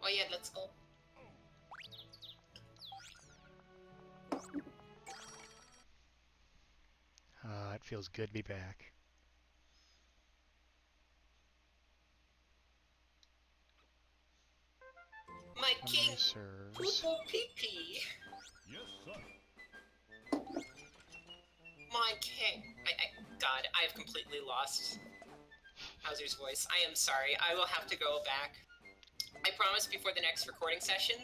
Oh yeah, let's go. It feels good to be back. My king, Memory serves. poo pee pee. Yes, sir. My king. God, I've completely lost Hauser's voice. I am sorry. I will have to go back. I promise before the next recording session.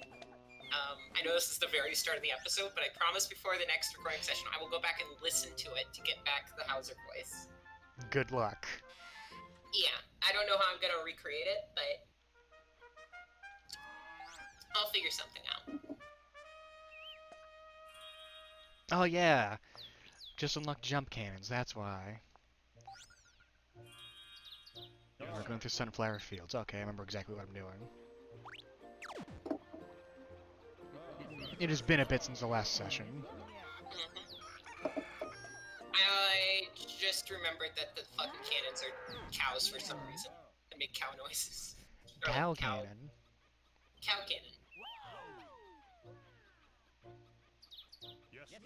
I know this is the very start of the episode, but I promise before the next recording session, I will go back and listen to it to get back the Hauser voice. Good luck. Yeah, I don't know how I'm gonna recreate it, but I'll figure something out. Oh yeah, just unlocked jump cannons, that's why. Yeah, we're going through sunflower fields. Okay, I remember exactly what I'm doing. It has been a bit since the last session. I just remembered that the fucking cannons are cows for some reason. They make cow noises. Or Cow like cannon? cow cannon. Yes, sir.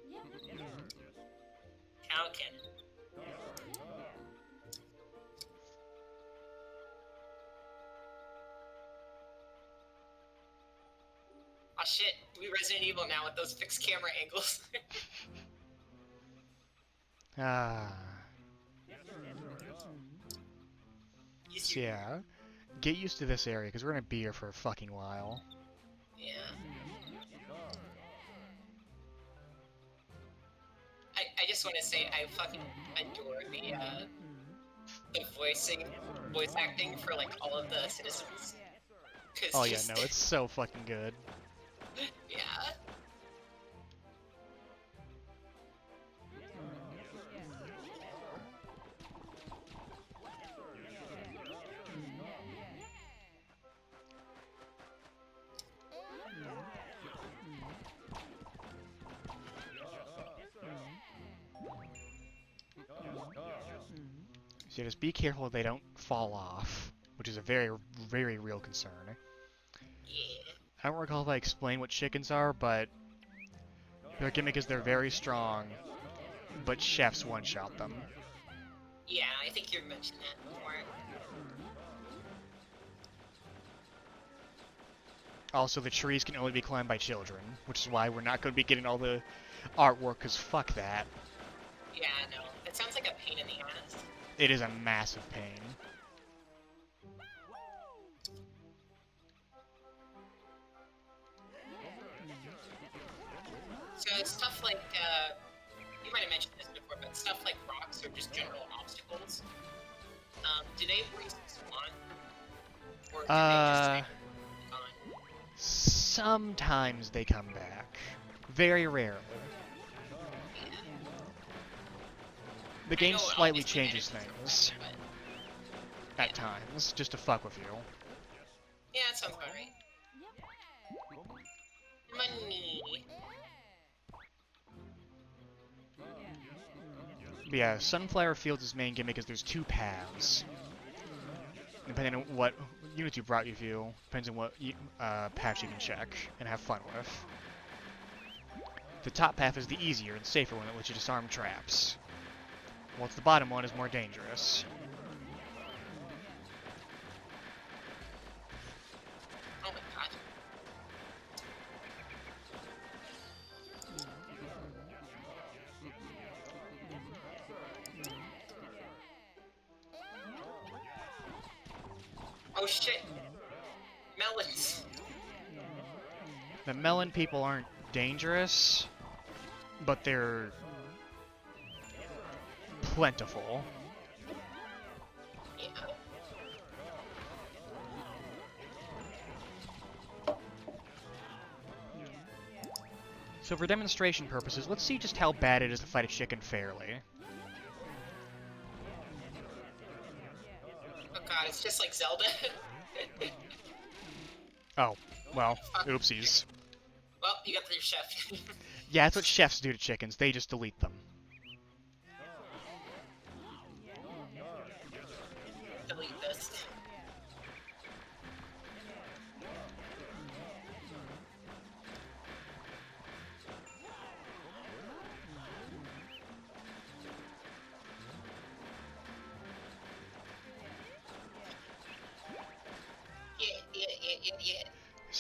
Yes, sir. Cow cannon. Oh shit, we Resident Evil now with those fixed camera angles. Ah. So yeah, get used to this area, because we're going to be here for a fucking while. Yeah. I just want to say I fucking adore the voice acting for like all of the citizens. Oh yeah, no, it's so fucking good. Yeah. So just be careful they don't fall off, which is a very, very real concern. Yeah. I don't recall if I explained what chickens are, but their gimmick is they're very strong, but chefs one-shot them. Yeah, I think you mentioned that before. Also, the trees can only be climbed by children, which is why we're not going to be getting all the artwork, because fuck that. Yeah, no. That sounds like a pain in the ass. It is a massive pain. So stuff like, you might have mentioned this before, but stuff like rocks or just general obstacles, do they respawn? Or do they just stay gone? Sometimes they come back. Very rarely. Yeah. The game know, slightly obviously, changes things but at times, just to fuck with you. yeah, that sounds about right. Money. But yeah, Sunflower Fields' main gimmick is there's two paths. Depending on what units you brought with you, depends on what path you can check and have fun with. The top path is the easier and safer one that lets you disarm traps, whilst the bottom one is more dangerous. Oh my god. Oh shit. Melons. The melon people aren't dangerous, but they're plentiful. Yeah. So for demonstration purposes, let's see just how bad it is to fight a chicken fairly. Oh god, it's just like Zelda. Oh, well, oopsies. Well, you got your chef. Yeah, that's what chefs do to chickens, they just delete them. Delete this.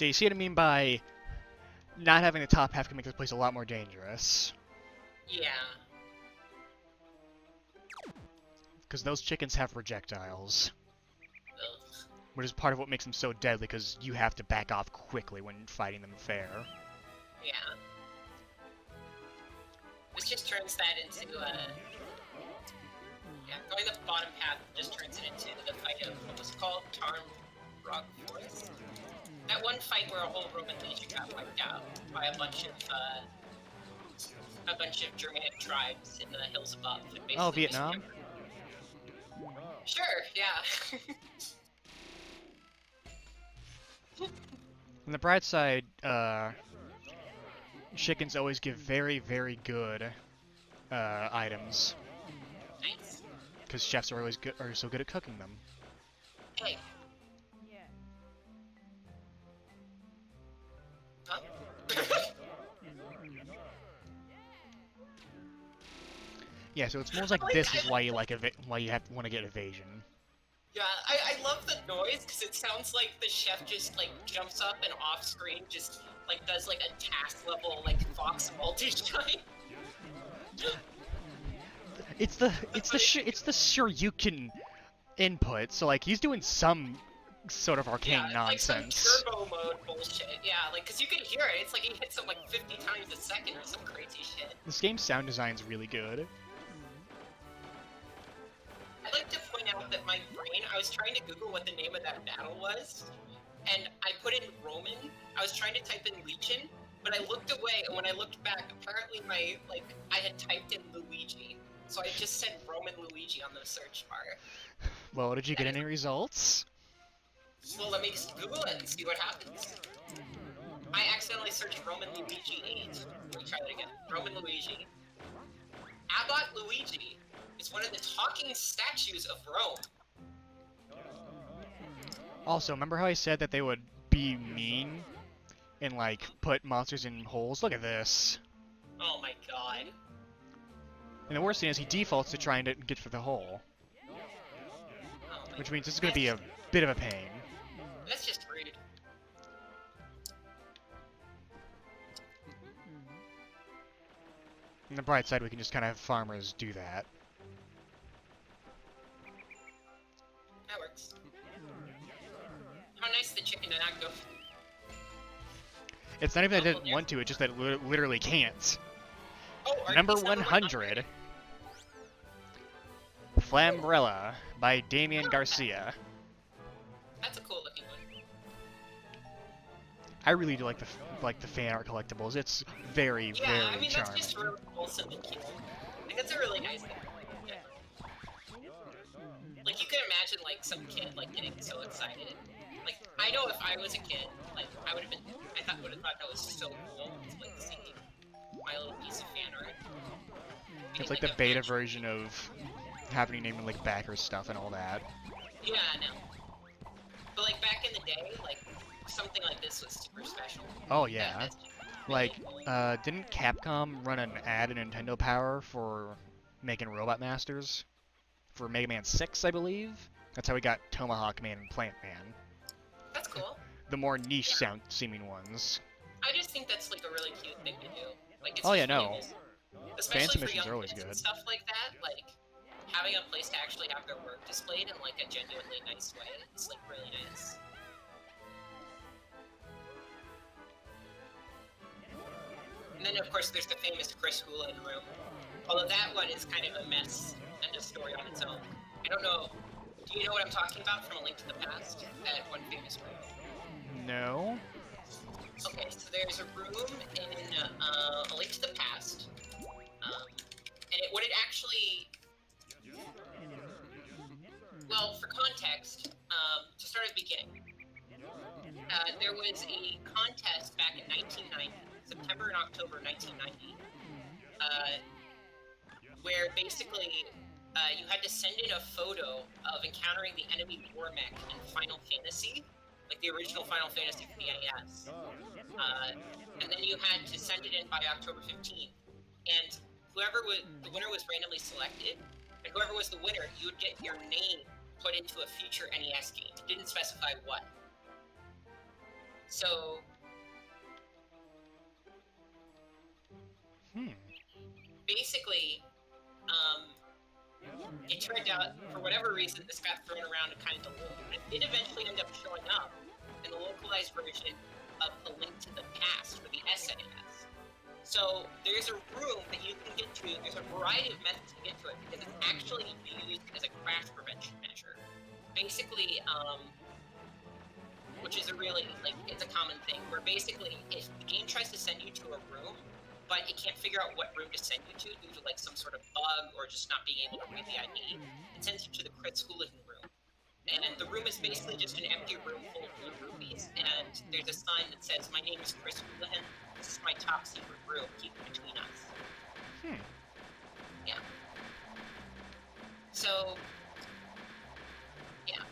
So you see what I mean by not having the top half can make this place a lot more dangerous. Yeah. Because those chickens have projectiles. Ugh. Which is part of what makes them so deadly, because you have to back off quickly when fighting them fair. Yeah. This just turns that into, yeah, going up the bottom path just turns it into the fight of, what was it called? Forest? That one fight where a whole Roman legion got wiped out by a bunch of Germanic tribes in the hills above. And basically Oh, Vietnam? Sure, yeah. On the bright side, chickens always give very, very good items. Nice. Because chefs are so good at cooking them. Hey. Huh? Yeah, so it's more like this is why you like why you want to get evasion. Yeah, I love the noise because it sounds like the chef just like jumps up and off screen just like does like a task level like Fox multi-shine. It's the Shoryuken input, so like he's doing some sort of arcane nonsense. Like some turbo mode bullshit. Yeah, like because you can hear it. It's like he hits it like 50 times a second or some crazy shit. This game's sound design's really good. I'd like to point out that my brain, I was trying to Google what the name of that battle was, and I put in Roman. I was trying to type in Legion, but I looked away, and when I looked back, apparently I had typed in Luigi. So I just said Roman Luigi on the search bar. Well, did you get any results? Well, let me just Google it and see what happens. I accidentally searched Roman Luigi 8. Let me try that again. Roman Luigi. Abbot Luigi is one of the talking statues of Rome. Also, remember how I said that they would be mean and like put monsters in holes? Look at this. Oh my god. And the worst thing is he defaults to trying to get for the hole. Oh Which means this is going to be a bit of a pain. That's just rude. On the bright side, we can just kind of have farmers do that. That works. How nice the chicken did not go. It's not even that I didn't want to, it's just that it literally can't. Oh, Number 100. Flambrella by Damian Garcia. That's a cool looking one. I really do like the fan art collectibles. It's very, Yeah, very I mean charming. that's just really wholesome and cute. I think it's a really nice thing. Yeah. Like you can imagine like some kid like getting so excited. Like I know if I was a kid, like I would have thought that was so cool to like see my little piece of fan art. It's like the beta version of having your name in like backer stuff and all that. Yeah, I know. But like back in the day, like something like this was super special. Oh yeah. That's just Like, really cool. didn't Capcom run an ad in Nintendo Power for making Robot Masters? For Mega Man 6, I believe? That's how we got Tomahawk Man and Plant Man. That's cool. The more niche seeming ones. I just think that's like a really cute thing to do. Like it's Oh, yeah, just really no. nice. Especially Fan for submissions young are always kids and good. stuff like that, like having a place to actually have their work displayed in like a genuinely nice way is like really nice. And then of course there's the famous Chris Houlihan room. Although that one is kind of a mess and a story on its own. I don't know. Do you know what I'm talking about from A Link to the Past? That one famous room. No? Okay, so there's a room in A Link to the Past, and what it actually, well, for context, to start at the beginning, there was a contest back in 1990, September and October 1990, where basically you had to send in a photo of encountering the enemy war mech in Final Fantasy, like the original Final Fantasy for the NES. And then you had to send it in by October 15th. And the winner was randomly selected, and whoever was the winner, you would get your name put into a future NES game. It didn't specify what. So basically, it turned out, for whatever reason, this got thrown around and kind of diluted. It did eventually end up showing up in the localized version of A Link to the Past for the SNES. So there's a room that you can get to. There's a variety of methods to get to it because it's actually used as a crash prevention measure. Basically, which is a really, like, it's a common thing, where basically if the game tries to send you to a room, but it can't figure out what room to send you to due to like some sort of bug or just not being able to read the ID, it sends you to the Chris Hooligan room. And the room is basically just an empty room full of blue rupees, and there's a sign that says, "My name is Chris Hooligan. This is my top secret room. Keep it between us." Yeah. So, yeah.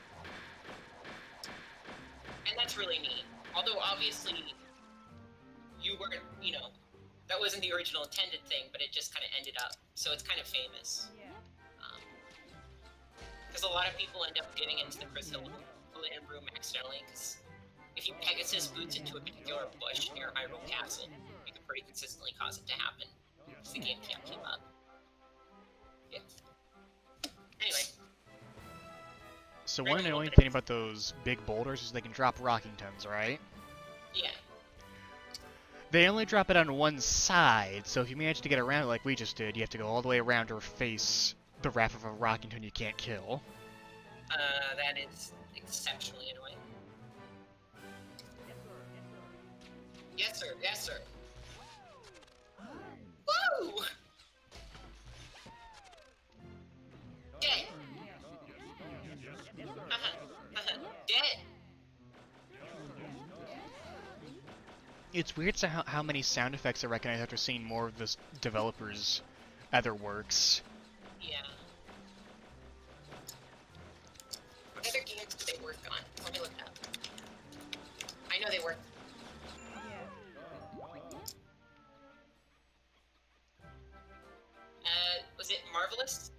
And that's really neat. Although, obviously, you weren't, you know, that wasn't the original intended thing, but it just kind of ended up. So it's kind of famous. Because a lot of people end up getting into the Chris Hooligan room accidentally, because if you Pegasus boots into a particular bush near Hyrule Castle, you can pretty consistently cause it to happen, because the game can't keep up. Yeah. Anyway. So one annoying thing about those big boulders is they can drop Rockingtons, right? Yeah. They only drop it on one side, so if you manage to get around it like we just did, you have to go all the way around or face the wrath of a Rockington you can't kill. That is exceptionally annoying. Yes, sir. Yes, sir. Woo! Dead. Dead. It's weird to how many sound effects I recognize after seeing more of this developer's other works. Yeah. What other games did they work on? Let me look it up. I know they worked. Was it Marvelous?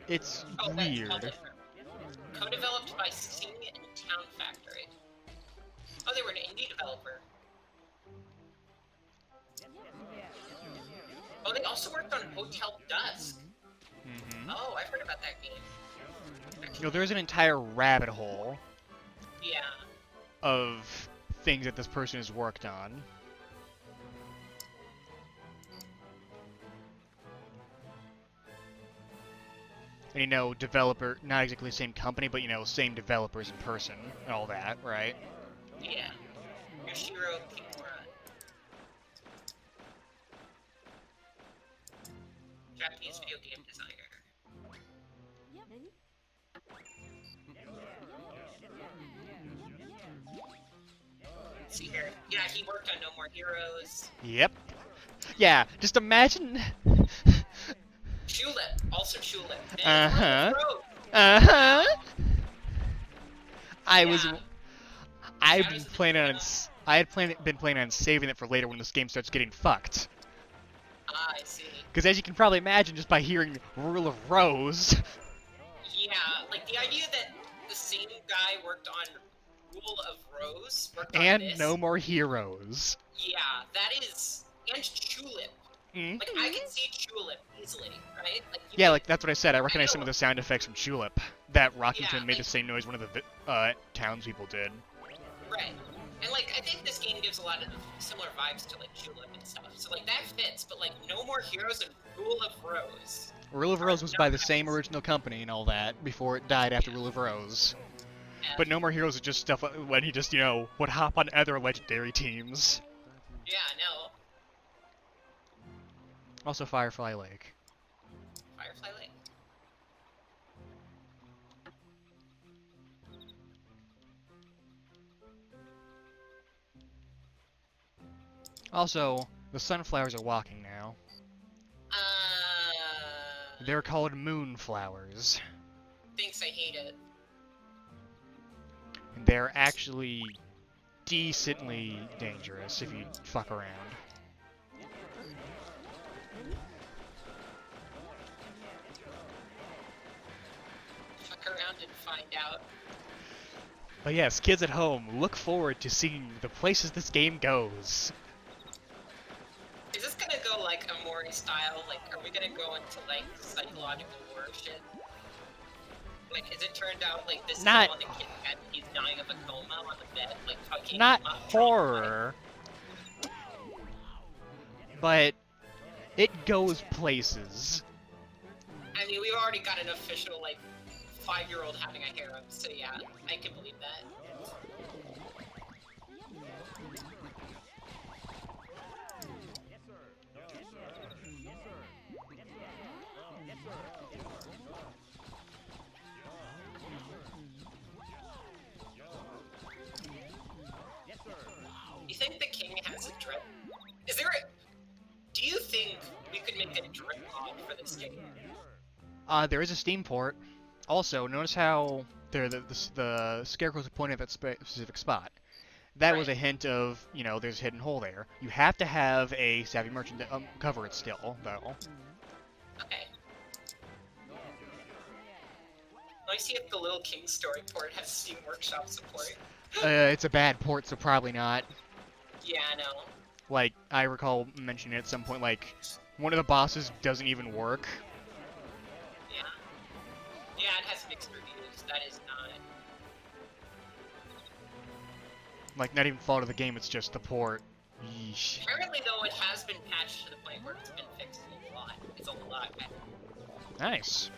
It's Oh, that's weird. co-developed by Sing and Town Factory. Oh, they were an indie developer. Oh, they also worked on Hotel Dusk. Oh, I've heard about that game. You know, there's an entire rabbit hole Yeah. of things that this person has worked on. And you know, developer, not exactly the same company, but you know, same developers in person and all that, right? Yeah. Yoshiro Kimura. Japanese video game designer. Let's see here. Yeah, he worked on No More Heroes. Yep. Yeah, just imagine... Tulip. Also Tulip. Uh-huh. Wow. I've been planning on... I had been planning on saving it for later when this game starts getting fucked. Ah, I see. Because as you can probably imagine, just by hearing Rule of Rose... Yeah, like the idea that the same guy worked on Rule of Rose, worked on and this. No More Heroes. Yeah, that is... And Tulip. Like, I can see Tulip easily, right? Like, Yeah, like, that's what I said. I recognize some of the sound effects from Tulip. That Rockington made like, the same noise one of the townspeople did. Right. And, like, I think this game gives a lot of similar vibes to, like, Tulip and stuff. So, like, that fits, but, like, No More Heroes and Rule of Rose. Rule of Rose was by the same original company and all that, before it died after Rule of Rose. Yeah. But No More Heroes is just stuff when he just, you know, would hop on other legendary teams. Yeah, no. Also Firefly Lake. Firefly Lake. Also, the sunflowers are walking now. They're called moonflowers. Thinks I hate it. And they're actually decently dangerous if you fuck around. Fuck around and find out. But yes, kids at home, look forward to seeing the places this game goes. Is this gonna go like Amori style? Like, are we gonna go into like psychological horror shit? Like, is it turned out like this Not- is all the kid and he's dying of a coma on the bed, like fucking Not traumatized? horror, but it goes places. I mean, we've already got an official like 5-year-old having a harem, so yeah, I can believe that. You think the king has a drip? Is there a... Do you think we could make a drip mod for this game? There is a Steam port. Also, notice how the scarecrows are pointing at that specific spot. That was a Right. hint of, there's a hidden hole there. You have to have a Savvy Merchant to cover it still, though. Okay. Let me see if the Little King story port has Steam Workshop support. It's a bad port, so probably not. Yeah, I know. Like, I recall mentioning at some point, like, one of the bosses doesn't even work. Yeah. Yeah, it has mixed reviews. That is not... Like, not even fault of the game, it's just the port. Yeesh. Apparently, though, it has been patched to the point where it's been fixed a lot. It's a lot better. Nice.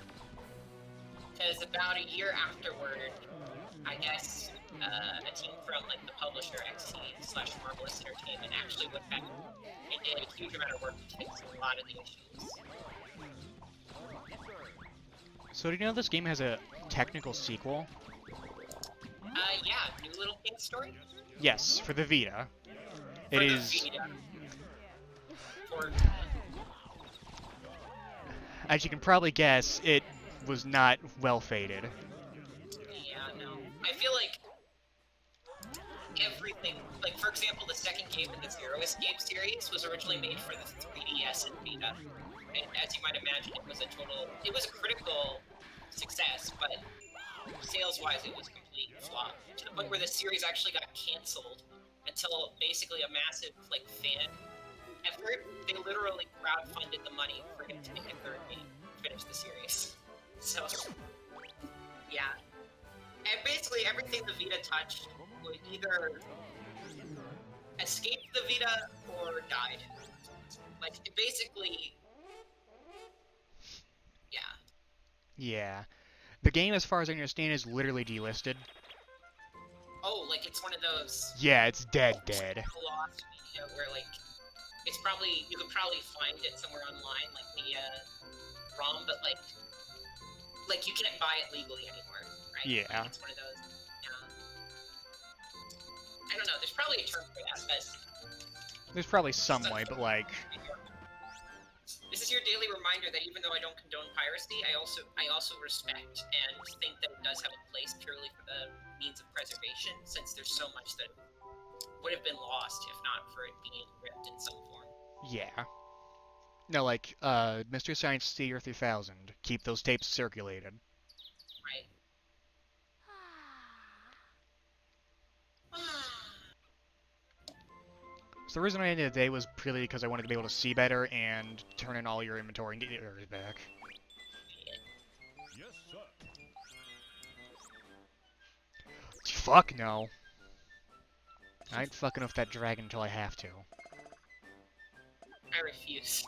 Because about a year afterward, I guess, a team from, like, the publisher XT/Marvelous Entertainment actually went back and did a huge amount of work to fix a lot of the issues. So do you know this game has a technical sequel? Yeah, New Little King story? Yes, for the Vita. For It the is... Vita. For... As you can probably guess, it was not well fated. Yeah, no. I feel like everything, like for example, the second game in the Zero Escape series was originally made for the 3DS and Vita. And as you might imagine, it was a critical success, but sales-wise it was a complete flop. To the point where the series actually got cancelled until basically a massive, like, fan effort. They literally crowdfunded the money for him to make a third game, finish the series. So, yeah. And basically everything the Vita touched would either escape the Vita or died. Like, it basically... Yeah. Yeah. The game, as far as I understand, is literally delisted. Oh, like, it's one of those... Yeah, it's dead. lost media where, like, it's probably... You could probably find it somewhere online, like the, ROM, but, like, you can't buy it legally anymore, right? Yeah. Like, it's one of those... I don't know, there's probably a term for that, but... There's probably some way, but like... This is your daily reminder that even though I don't condone piracy, I also respect and think that it does have a place purely for the means of preservation, since there's so much that would have been lost if not for it being ripped in some form. Yeah. No, like, Mystery Science Theater 3000. Keep those tapes circulated. Right. So the reason I ended the day was purely because I wanted to be able to see better and turn in all your inventory and get your areas back. Yes, sir. Fuck no. I ain't fucking with that dragon until I have to. I refuse.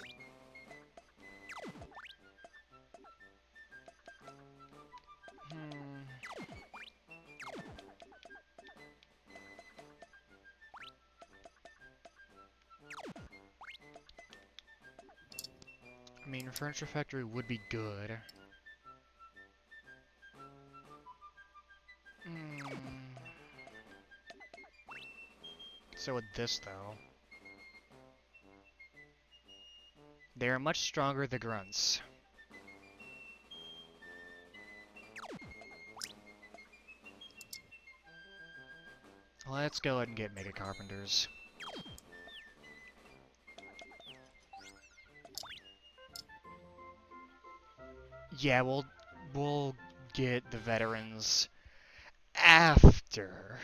I mean, Furniture Factory would be good. So would this, though. They are much stronger, the grunts. Let's go ahead and get Mega Carpenters. Yeah, we'll get the veterans. after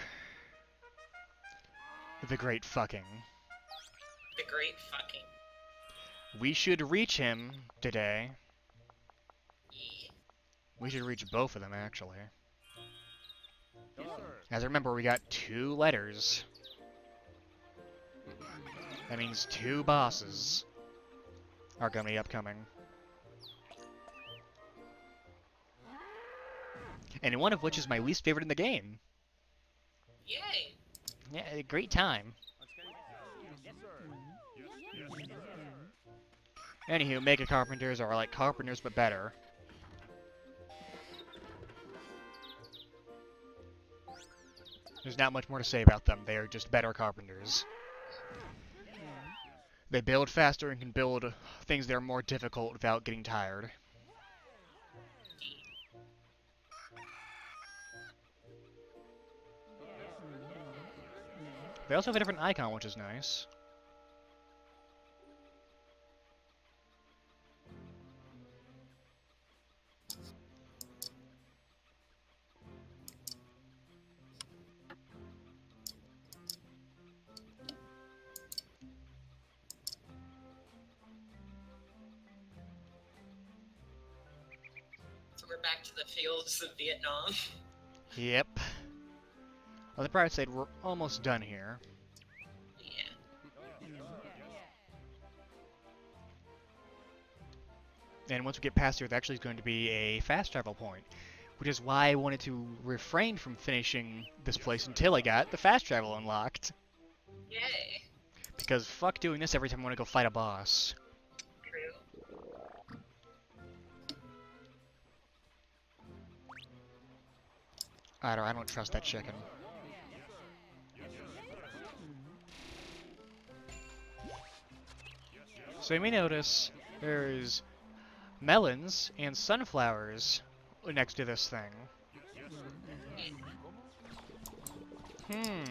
the great fucking. The great fucking. We should reach him today. Yeah. We should reach both of them, actually. Yes, sir. As I remember, we got 2 letters. That means 2 bosses are gonna be upcoming. And one of which is my least favorite in the game. Yay. Yeah, a great time. Yes, sir. Yes, yes, sir. Anywho, Mega Carpenters are like carpenters but better. There's not much more to say about them. They are just better carpenters. They build faster and can build things that are more difficult without getting tired. They also have a different icon, which is nice. So we're back to the fields of Vietnam. Yep. On the bright side, we're almost done here. Yeah. And once we get past here, there actually is going to be a fast travel point. Which is why I wanted to refrain from finishing this place until I got the fast travel unlocked. Yay. Because fuck doing this every time I want to go fight a boss. True. I don't trust that chicken. So you may notice there's melons and sunflowers next to this thing. Hmm.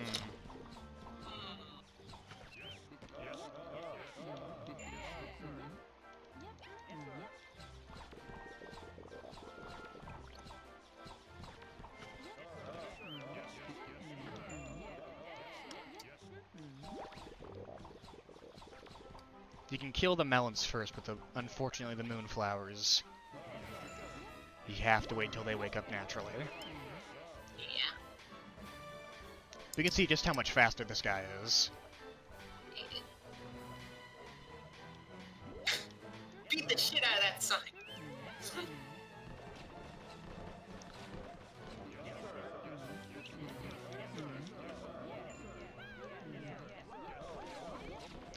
You can kill the melons first, but unfortunately the moonflowers, you have to wait until they wake up naturally. Yeah. We can see just how much faster this guy is. Beat the shit out of that sign.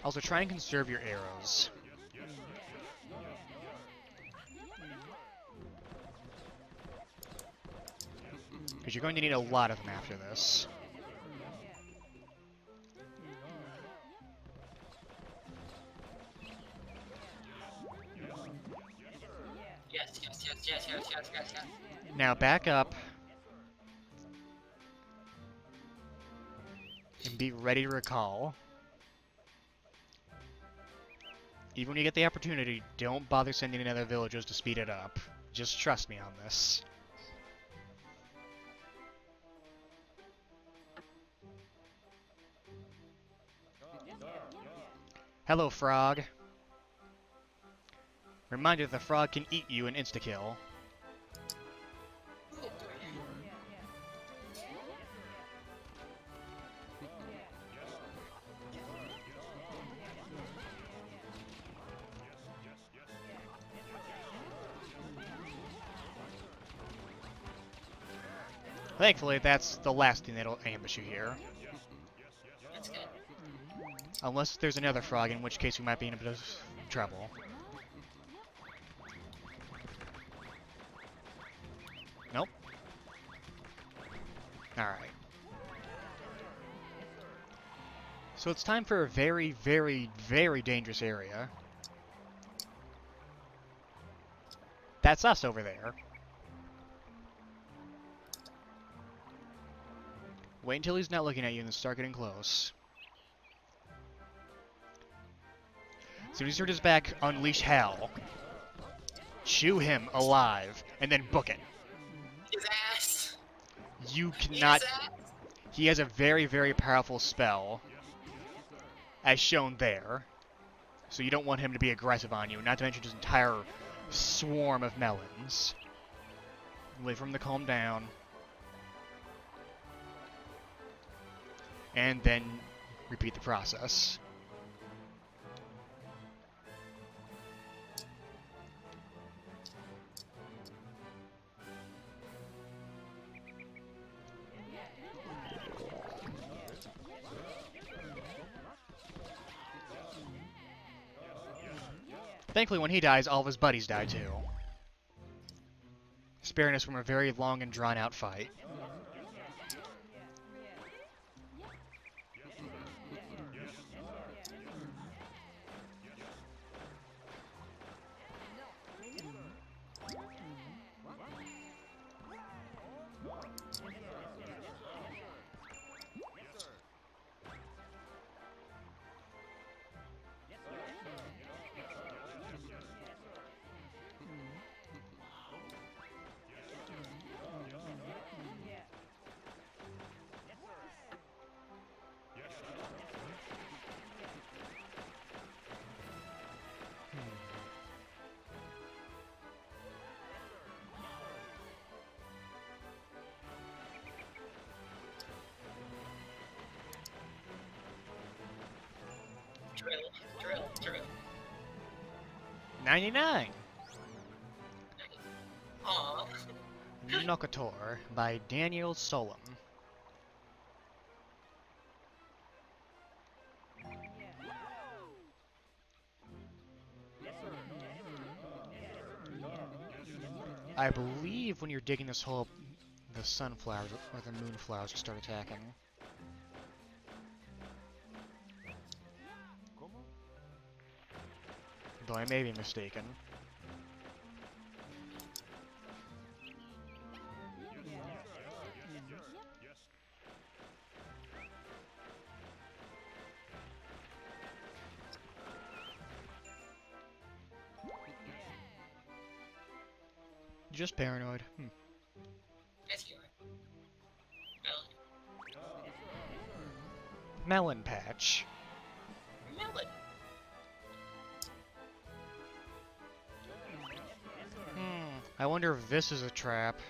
Also, try and conserve your arrows. Because you're going to need a lot of them after this. Yes, yes, yes, yes, yes, yes, yes, yes. Now back up. And be ready to recall. Even when you get the opportunity, don't bother sending in other villagers to speed it up. Just trust me on this. Hello, frog. Reminder, the frog can eat you and insta-kill. Oh, boy. Thankfully, that's the last thing that'll ambush you here. That's good. Unless there's another frog, in which case we might be in a bit of trouble. Nope. Alright. So it's time for a very, very, very dangerous area. That's us over there. Wait until he's not looking at you and then start getting close. As soon as he turns his back, unleash hell. Chew him alive, and then book it. His ass. You His cannot... ass? He has a very, very powerful spell, as shown there. So you don't want him to be aggressive on you, not to mention his entire swarm of melons. Wait for him to calm down. And then repeat the process. Thankfully, when he dies, all of his buddies die too, sparing us from a very long and drawn-out fight. Drill. 99! Aw. Nokator by Daniel Solom. I believe when you're digging this hole, the sunflowers or the moonflowers will start attacking. Though I may be mistaken. Just paranoid. Yes, you are. Melon patch. Melon. I wonder if this is a trap.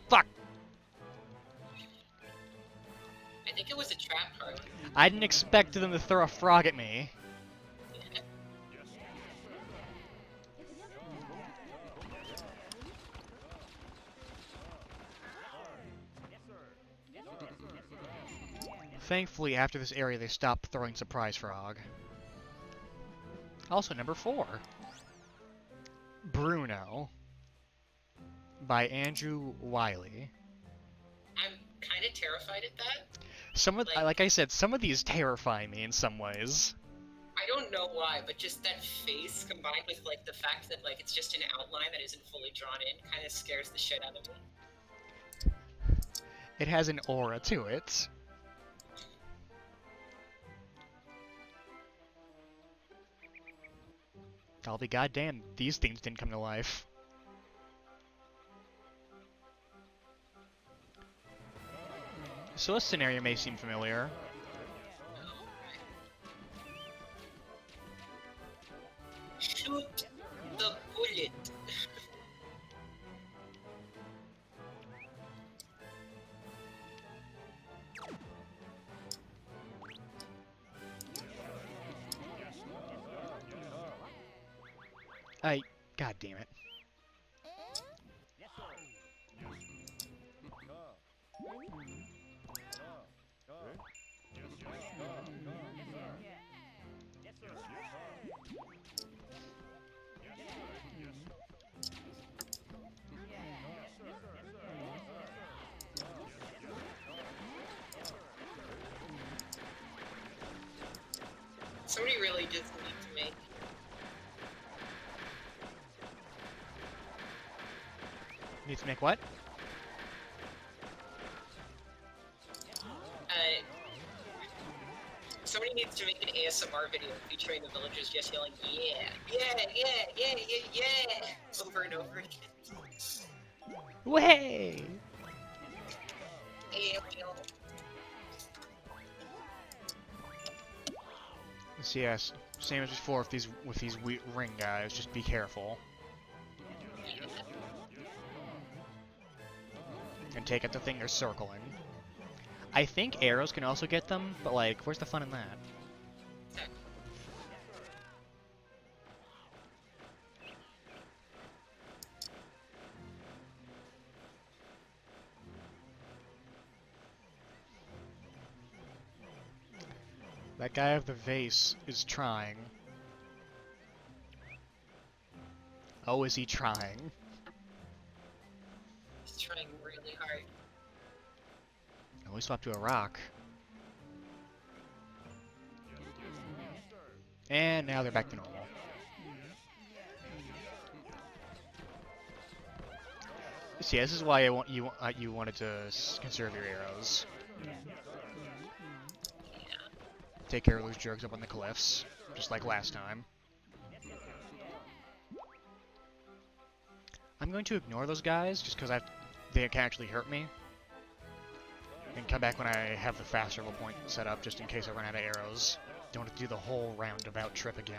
Fuck! I think it was a trap card. I didn't expect them to throw a frog at me. Thankfully, after this area, they stopped throwing Surprise Frog. Also, number 4. Bruno. By Andrew Wiley. I'm kind of terrified at that. Some of, like I said, some of these terrify me in some ways. I don't know why, but just that face combined with like the fact that like it's just an outline that isn't fully drawn in kind of scares the shit out of me. It has an aura to it. I'll be goddamn, these things didn't come to life. So this scenario may seem familiar. Shoot the bullet. God damn it. Somebody really just needs to make. Needs to make what? Somebody needs to make an ASMR video featuring the villagers just yelling, yeah, yeah, yeah, yeah, yeah, yeah, over and over again. Way! So yes, same as before with these ring guys. Just be careful and take out the thing they're circling. I think arrows can also get them, but like, where's the fun in that? That guy of the vase is trying. Oh, is he trying? He's trying really hard. Oh, he swapped to a rock. And now they're back to normal. See, this is why I want you wanted to conserve your arrows. Take care of those jerks up on the cliffs, just like last time. I'm going to ignore those guys just because they can actually hurt me, and come back when I have the fast travel point set up, just in case I run out of arrows. Don't have to do the whole roundabout trip again.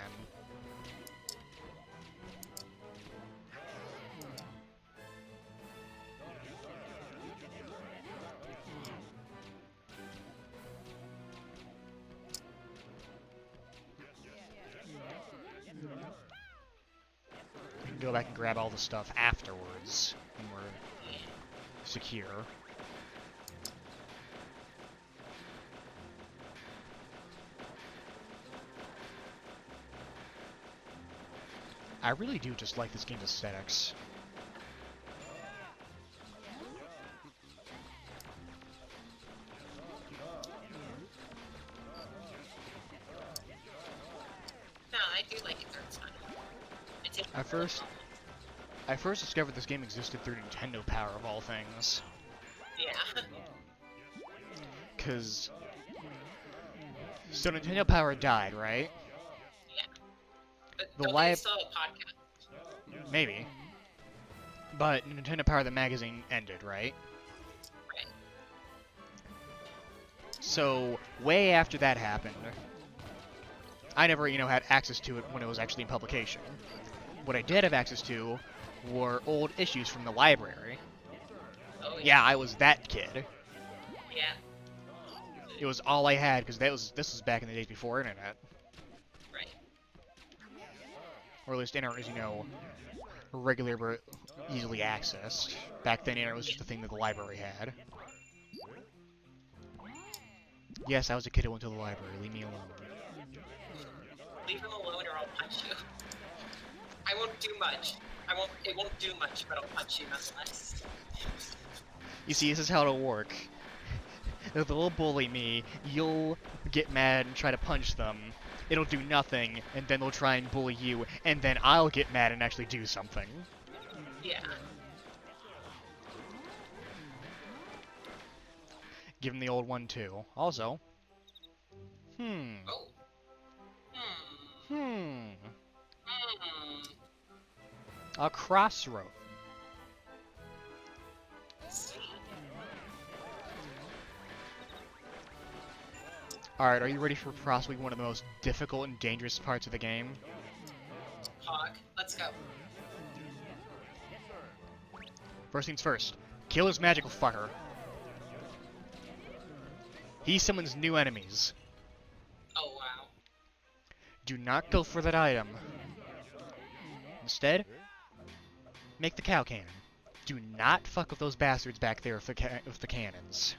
We can go back and grab all the stuff afterwards when we're secure. I really do just like this game's aesthetics. No, I do like it. It's fun. I first discovered this game existed through Nintendo Power of all things. Yeah. Cause so Nintendo Power died, right? Yeah. But The don't live they still have a podcast? maybe. But Nintendo Power the magazine ended, right? Right. So way after that happened, I never, had access to it when it was actually in publication. What I did have access to were old issues from the library. Oh, Yeah, I was that kid. Yeah. It was all I had because this was back in the days before internet, Right. or at least internet was regular but easily accessed. Back then, internet was just a thing that the library had. Yes, I was a kid who went to the library. Leave me alone. Leave him alone or I'll punch you. I won't do much. It won't do much, but I'll punch you nonetheless. You see, this is how it'll work. If they'll bully me, you'll get mad and try to punch them. It'll do nothing, and then they'll try and bully you, and then I'll get mad and actually do something. Yeah. Give him the old one, too. Also... Oh. Hmm. A crossroad. See. Alright, are you ready for possibly one of the most difficult and dangerous parts of the game? Hog. Let's go. First things first. Kill this magical fucker. He summons new enemies. Oh, wow. Do not go for that item. Instead, make the cow cannon. Do not fuck with those bastards back there with the cannons.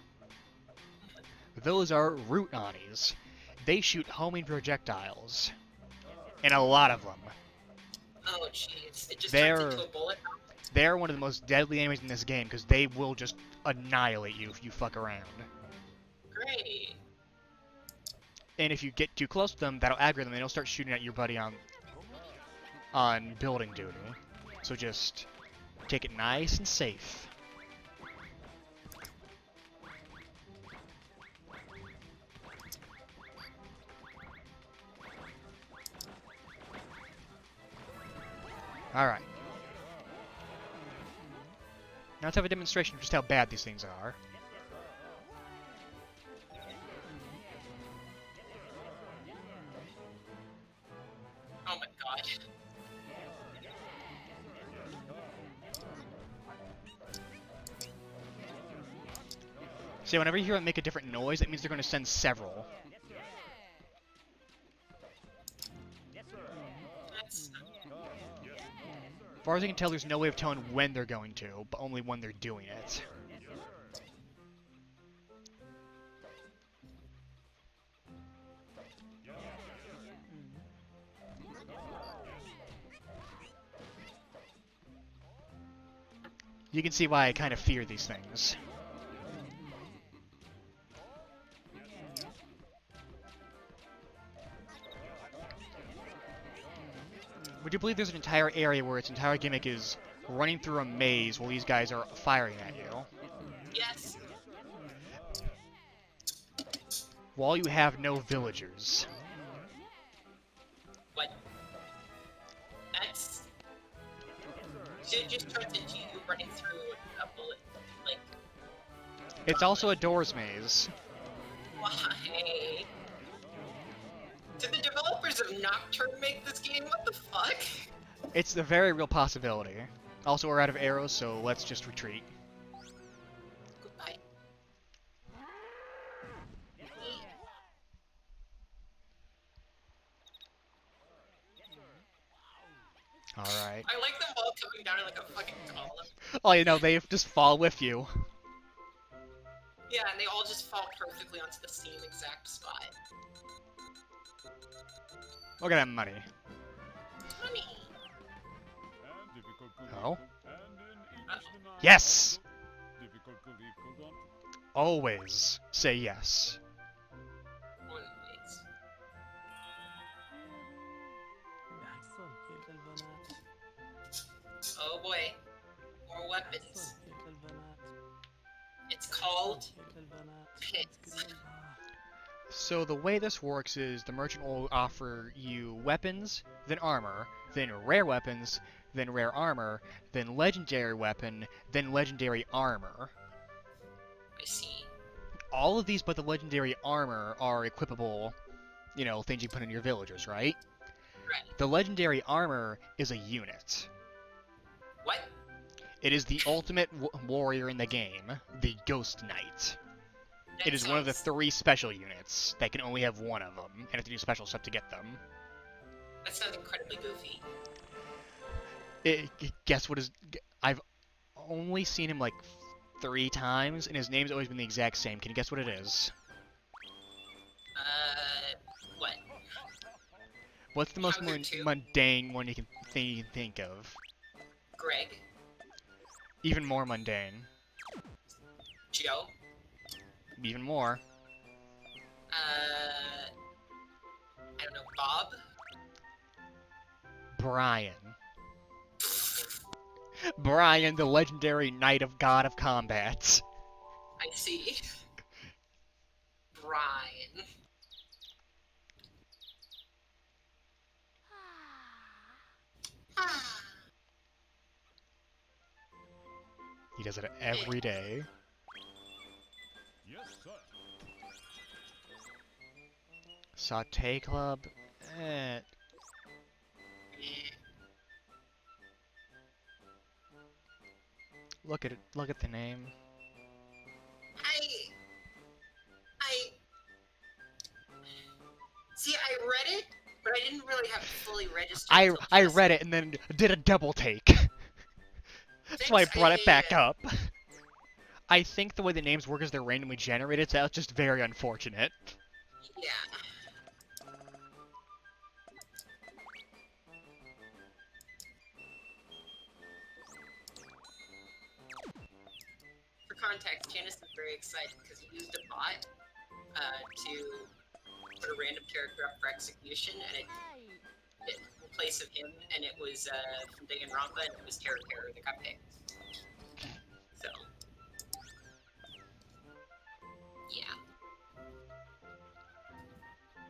Those are root Anis. They shoot homing projectiles. And a lot of them. Oh, jeez. It just They're- turns into a bullet. They're one of the most deadly enemies in this game because they will just annihilate you if you fuck around. Great. And if you get too close to them, that'll aggro them and they'll start shooting at your buddy on building duty. So just take it nice and safe. Alright. Now let's have a demonstration of just how bad these things are. Oh my god. So whenever you hear them make a different noise, that means they're going to send several. That's... As far as I can tell, there's no way of telling when they're going to, but only when they're doing it. You can see why I kind of fear these things. Would you believe there's an entire area where its entire gimmick is running through a maze while these guys are firing at you? Yes. While you have no villagers. What? That's... So it just turns into you running through a bullet, like... It's also a doors maze. Why? Did the developers of Nocturne make this game? What the fuck? It's a very real possibility. Also, we're out of arrows, so let's just retreat. Goodbye. Alright. I like them all coming down in like a fucking column. Oh, you know, they just fall with you. Yeah, and they all just fall perfectly onto the same exact spot. Look at that money. Money! Oh? Yes! Always say yes. Always. Oh boy. More weapons. It's called pits. So the way this works is the merchant will offer you weapons, then armor, then rare weapons, then rare armor, then legendary weapon, then legendary armor. I see. All of these but the legendary armor are equipable, you know, things you put in your villagers, right? Right. The legendary armor is a unit. What? It is the ultimate warrior in the game, the Ghost Knight. That It is one of the sounds- 3 special units that can only have one of them, and have to do special stuff to get them. That sounds incredibly goofy. Guess what is... I've only seen him like 3 times, and his name's always been the exact same. Can you guess what it is? What? What's the most Hunger 2? mundane one you can think of? Greg? Even more mundane. Joe? Even more. I don't know, Bob? Brian. Brian, the legendary knight of god of combat. I see. Brian. He does it every day. Yes, sir. Saute Club. Look at it. Look at the name. See, I read it, but I didn't really have it fully registered. I until just read it and then did a double take. That's why I Thanks, brought it back up. I think the way the names work is they're randomly generated, so that's just very unfortunate. Yeah. For context, Janice is very excited because he used a bot to put a random character up for execution, and it in place of him, and it was from Danganronpa, and it was Terror that got picked. So, yeah.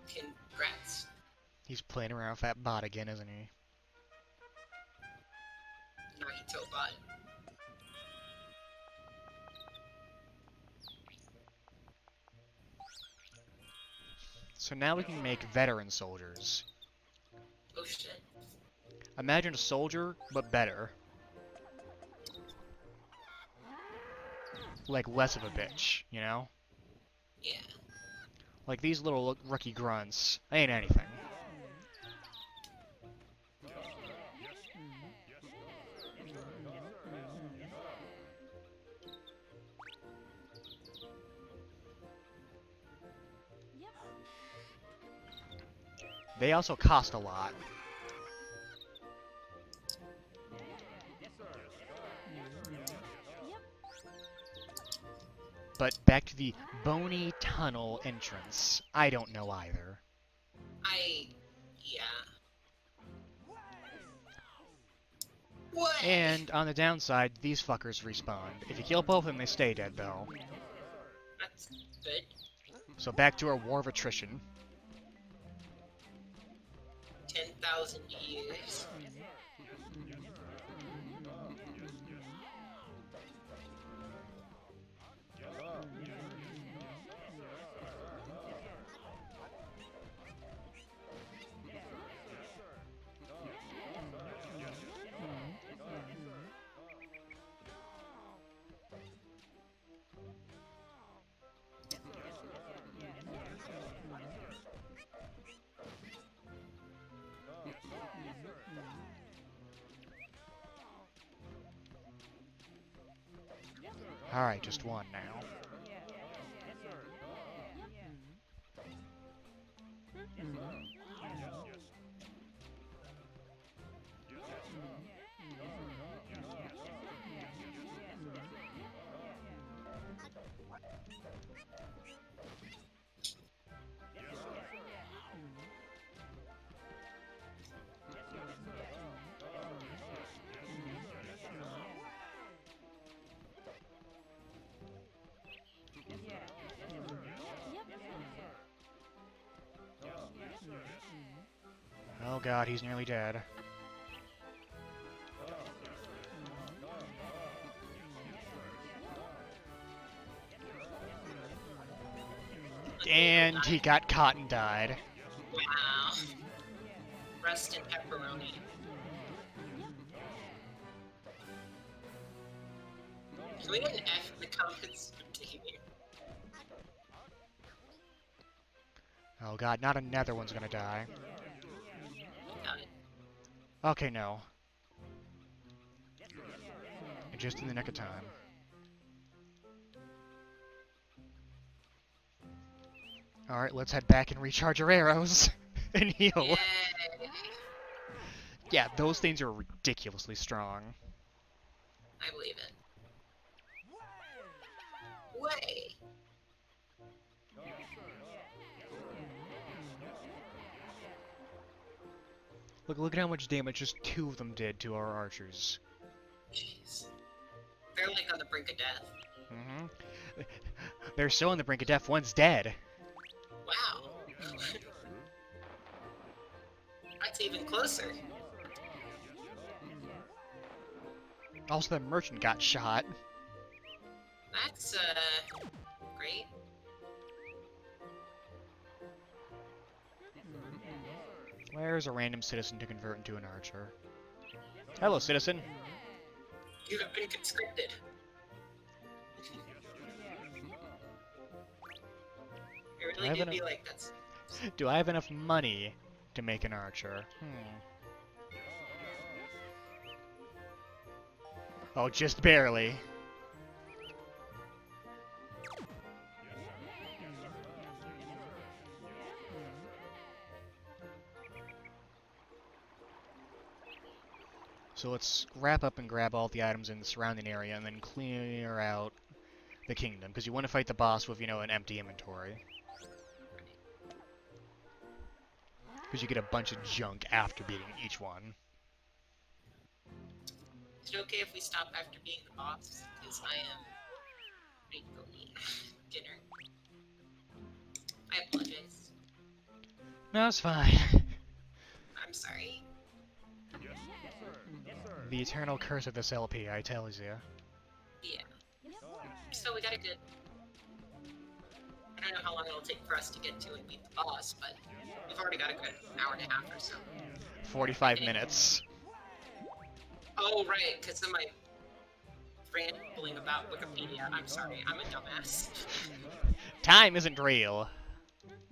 Congrats. He's playing around with that bot again, isn't he? Tobot. So now we can make veteran soldiers. Oh shit. Imagine a soldier, but better. Like, less of a bitch, you know? Yeah. Like, these little rookie grunts ain't anything. They also cost a lot. But back to the bony tunnel entrance. I don't know either. Yeah. What? And on the downside, these fuckers respawn. If you kill both of them, they stay dead, though. That's good. So back to our war of attrition. 10,000 years. Alright, just one now. Oh god, he's nearly dead. And he got caught and died. Wow. Rest in pepperoni. Can we get an F in the comments for Davey? Oh god, not another one's gonna die. Got it. Okay, no. Just in the nick of time. Alright, let's head back and recharge our arrows. And heal. Yay. Yeah, those things are ridiculously strong. I believe it. Way. Look at how much damage just two of them did to our archers. Jeez. They're like on the brink of death. Mm-hmm. They're so on the brink of death, one's dead. Wow. That's even closer. Also, the merchant got shot. That's, great. Where's a random citizen to convert into an archer? Hello, citizen. You have been conscripted. It really do be like that's... Do I have enough money to make an archer? Oh, just barely. So let's wrap up and grab all the items in the surrounding area and then clear out the kingdom, because you want to fight the boss with, you know, an empty inventory. Because you get a bunch of junk after beating each one. Is it okay if we stop after being the boss? Because I am ready to go eat dinner. I apologize. No, it's fine. I'm sorry. The eternal curse of this LP, I tell you. Yeah. So we got a good... I don't know how long it'll take for us to get to and beat the boss, but we've already got a good hour and a half or so. 45 minutes. Oh, right, because of my rambling about Wikipedia. I'm sorry, I'm a dumbass. Time isn't real.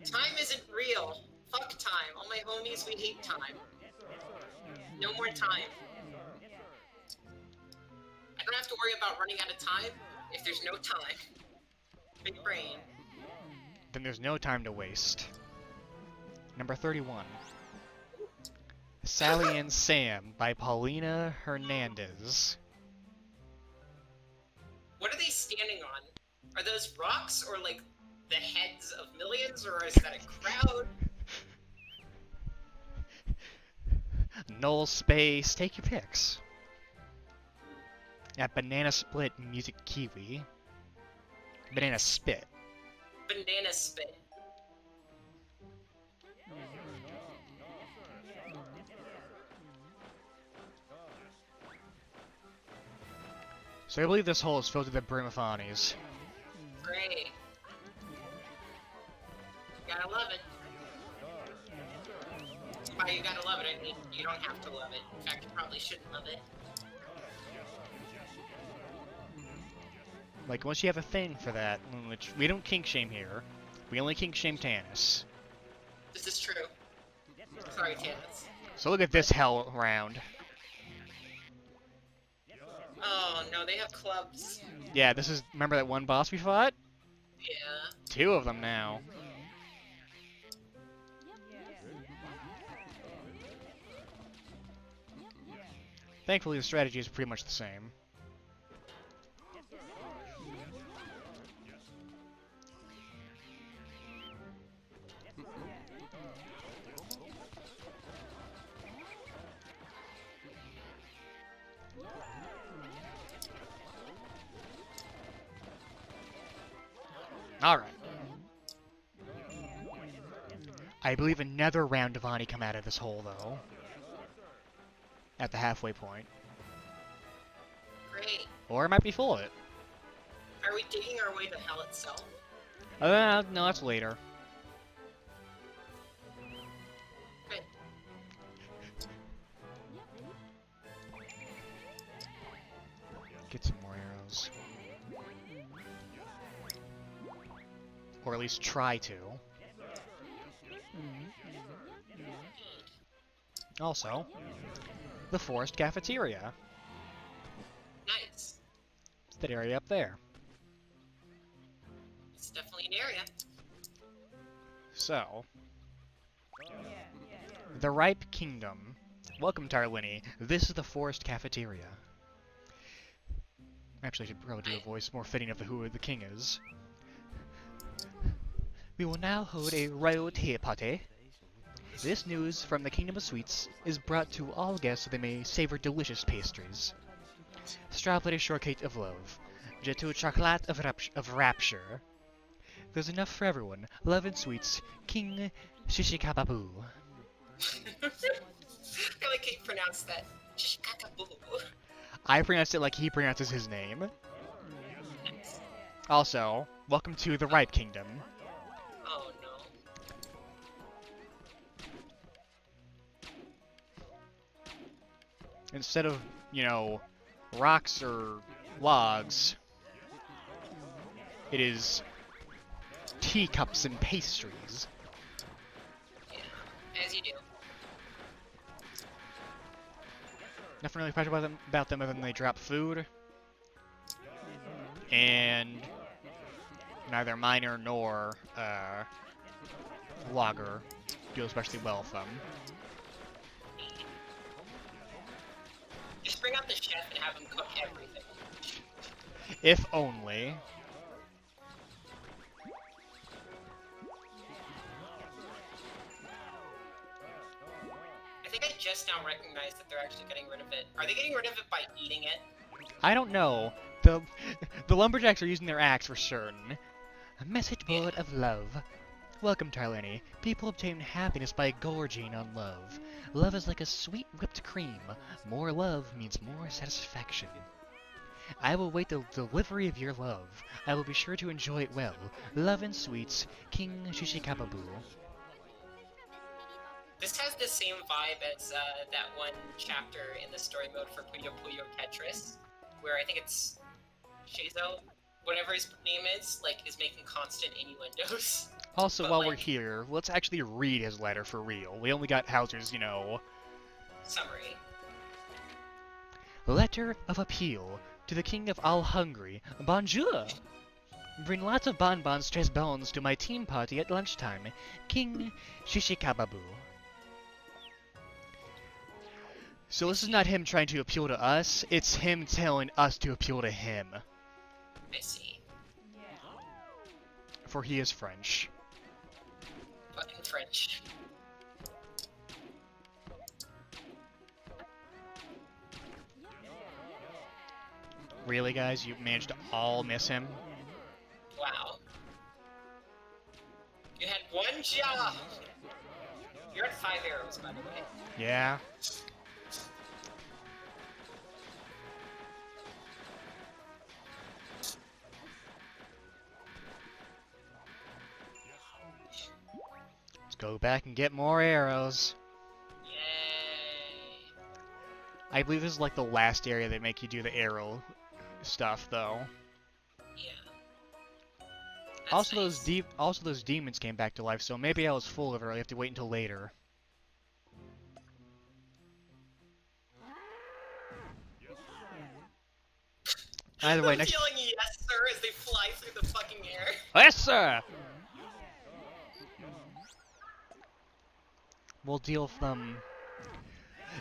Time isn't real. Fuck time. All my homies, we hate time. No more time. I don't have to worry about running out of time if there's no time. Big brain. Then there's no time to waste. Number 31. Sally and Sam by Paulina Hernandez. What are they standing on? Are those rocks or like the heads of millions, or is that a crowd? Null space, take your picks. At Banana Split Music Kiwi. Banana Spit. Banana spit. So I believe this hole is filled to the brim with Ani's. Great. Gotta love it. Why you gotta love it? I mean, you don't have to love it. In fact, you probably shouldn't love it. Like, once you have a thing for that, which we don't kink shame here, we only kink shame Tannis. This is true. Sorry, Tannis. So look at this hell round. Oh no, they have clubs. Yeah, this is, remember that one boss we fought? Yeah. 2 of them now. Thankfully, the strategy is pretty much the same. Alright. I believe another round of Ani come out of this hole, though. At the halfway point. Great. Or it might be full of it. Are we digging our way to hell itself? No, that's later. Good. Get some more arrows. Or at least try to. Also, the Forest Cafeteria. Nice. It's that area up there. It's definitely an area. So, the Ripe Kingdom. Welcome, Tarliny. This is the Forest Cafeteria. Actually, I should probably do a voice more fitting of who the king is. We will now hold a royal tea party. This news from the Kingdom of Sweets is brought to all guests so they may savor delicious pastries. Strawberry shortcake of love. Gâteau chocolat of rapture. There's enough for everyone. Love and sweets. King Shishikababu. I like how you pronounce that. Shishikakabu. I pronounce it like he pronounces his name. Nice. Also, welcome to the Ripe Kingdom. Oh no. Instead of, you know, rocks or logs, it is teacups and pastries. Yeah. As you do. Nothing really special about them other than they drop food. And neither miner nor logger do especially well with them. Just bring out the chef and have him cook everything. If only. I think I just now recognized that they're actually getting rid of it. Are they getting rid of it by eating it? I don't know. The lumberjacks are using their axe for certain. A message board of love. Welcome, Tarliny. People obtain happiness by gorging on love. Love is like a sweet whipped cream. More love means more satisfaction. I will wait the delivery of your love. I will be sure to enjoy it well. Love and sweets, King Shishikababu. This has the same vibe as that one chapter in the story mode for Puyo Puyo Tetris, where I think it's Shizo, whatever his name is, like, is making constant innuendos. Also, But, while like, we're here, let's actually read his letter for real. We only got Hauser's, summary. Letter of appeal to the King of All Hungry. Bonjour! Bring lots of bonbons stress bones to my team party at lunchtime. King Shishikababu. So this is not him trying to appeal to us, it's him telling us to appeal to him. I see. For he is French. But in French. Really, guys? You managed to all miss him? Wow. You had one job! You're at 5 arrows, by the way. Yeah. Let's go back and get more arrows. Yay! I believe this is like the last area they make you do the arrow stuff, though. Yeah. That's Also, nice. those demons came back to life, so maybe I was full of it. I have to wait until later. Either way, I'm next. yelling yes, sir, as they fly through the fucking air. Yes, sir. We'll deal with them.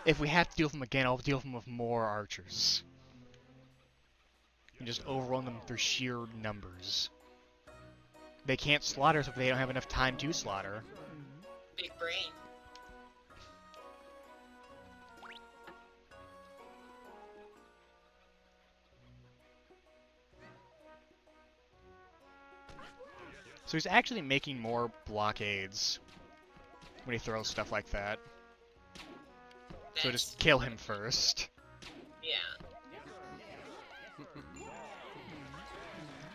If we have to deal with them again, I'll deal with them with more archers. And just overrun them through sheer numbers. They can't slaughter us if they don't have enough time to slaughter. Big brain. So he's actually making more blockades when he throws stuff like that. So That's- just kill him first. Yeah.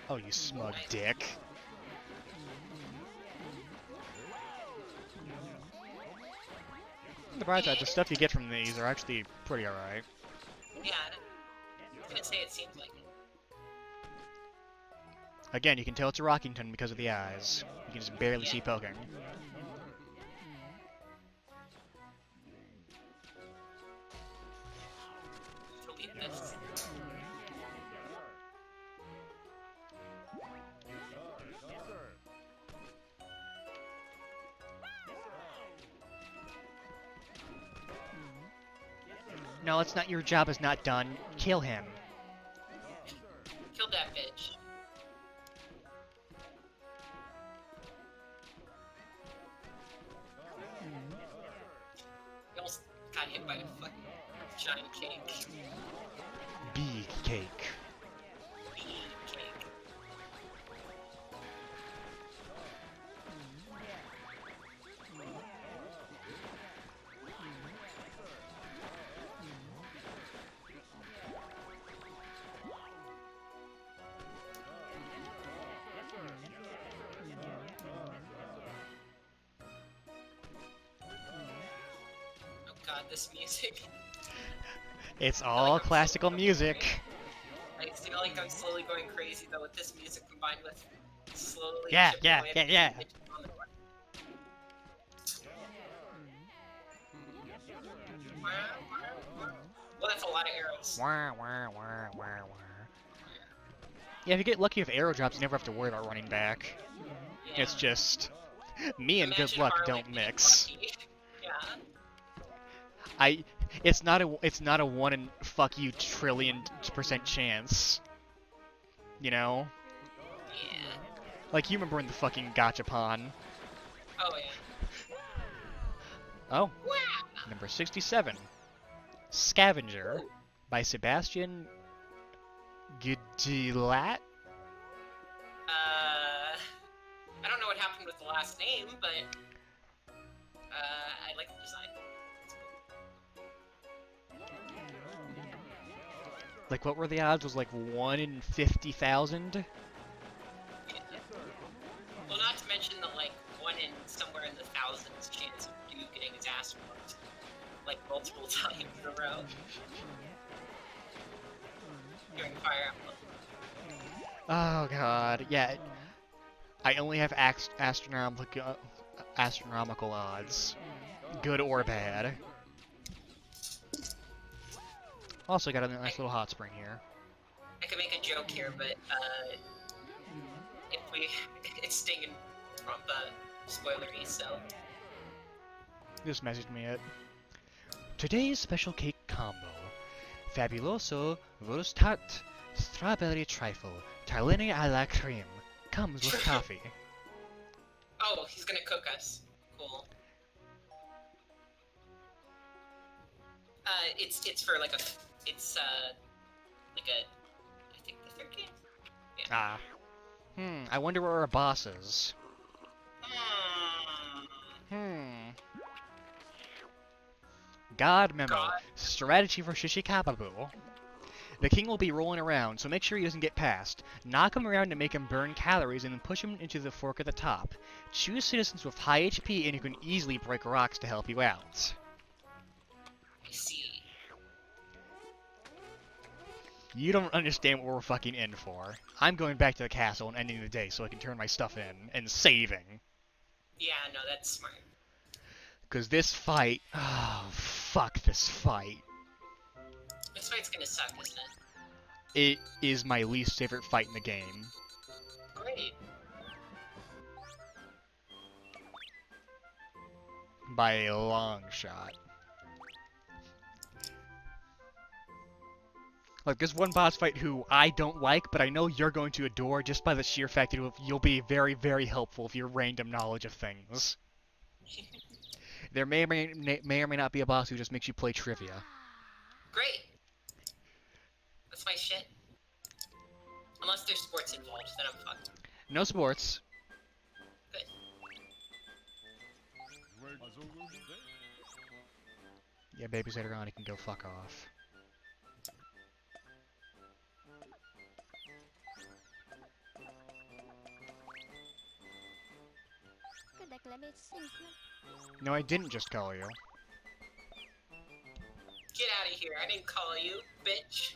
Oh, you smug dick. On the bright side, the stuff you get from these are actually pretty alright. Yeah. I was gonna say it seems like it. Again, you can tell it's a Rockington because of the eyes. You can just barely see poking. Delete this. No, it's not. Your job is not done. Kill him. Kill that bitch. You almost got hit by a fucking giant cake. Big cake. Big cake. Oh god, this music. It's all I'm classical so music. I feel like I'm slowly going crazy though with this music combined with slowly Yeah, chipping yeah, away at yeah, the yeah. pitch on the board. Well, that's a lot of arrows. Wah, wah, wah, wah, wah. Yeah, if you get lucky with arrow drops, you never have to worry about running back. Yeah. It's just me and Imagine good luck Harley don't being mix. lucky. Yeah. It's not a 1 in fuck you trillion% chance. You know? Yeah. Like you remember in the fucking gachapon. Oh yeah. Oh, Wow. number 67. Scavenger by Sebastian Gudilat. I don't know what happened with the last name, but I like the design. It's cool. Like, what were the odds? Was like 1 in 50,000? Yeah. Well, not to mention the like 1 in somewhere in the thousands chance of dude getting his ass whooped, like multiple times in a row during Fire Emblem. Oh god, yeah. I only have astronomical odds, good or bad. Also got a nice little hot spring here. I could make a joke here, but if we, it's stinging from spoilery, so. Just messaged me it. Today's special cake combo: Fabuloso roast tart, strawberry trifle, Tarliny à la crème. Comes with coffee. Oh, he's gonna cook us. Cool. It's for like a, it's like a, I think the third game. Yeah. Ah. I wonder where our boss is. God memo. God. Strategy for Shishikababu. The king will be rolling around, so make sure he doesn't get past. Knock him around to make him burn calories and then push him into the fork at the top. Choose citizens with high HP and who can easily break rocks to help you out. I see. You don't understand what we're fucking in for. I'm going back to the castle and ending the day so I can turn my stuff in and saving. Yeah, no, that's smart. Because this fight... Oh, fuck this fight. This fight's gonna suck, isn't it? It is my least favorite fight in the game. Great. By a long shot. Like, there's one boss fight who I don't like, but I know you're going to adore just by the sheer fact that you'll be very, very helpful with your random knowledge of things. There may or may not be a boss who just makes you play trivia. Great. That's my shit. Unless there's sports involved, then I'm fucked. No sports. Good. Yeah, babysitter on, he can go fuck off. No, I didn't just call you. Get out of here. I didn't call you, bitch.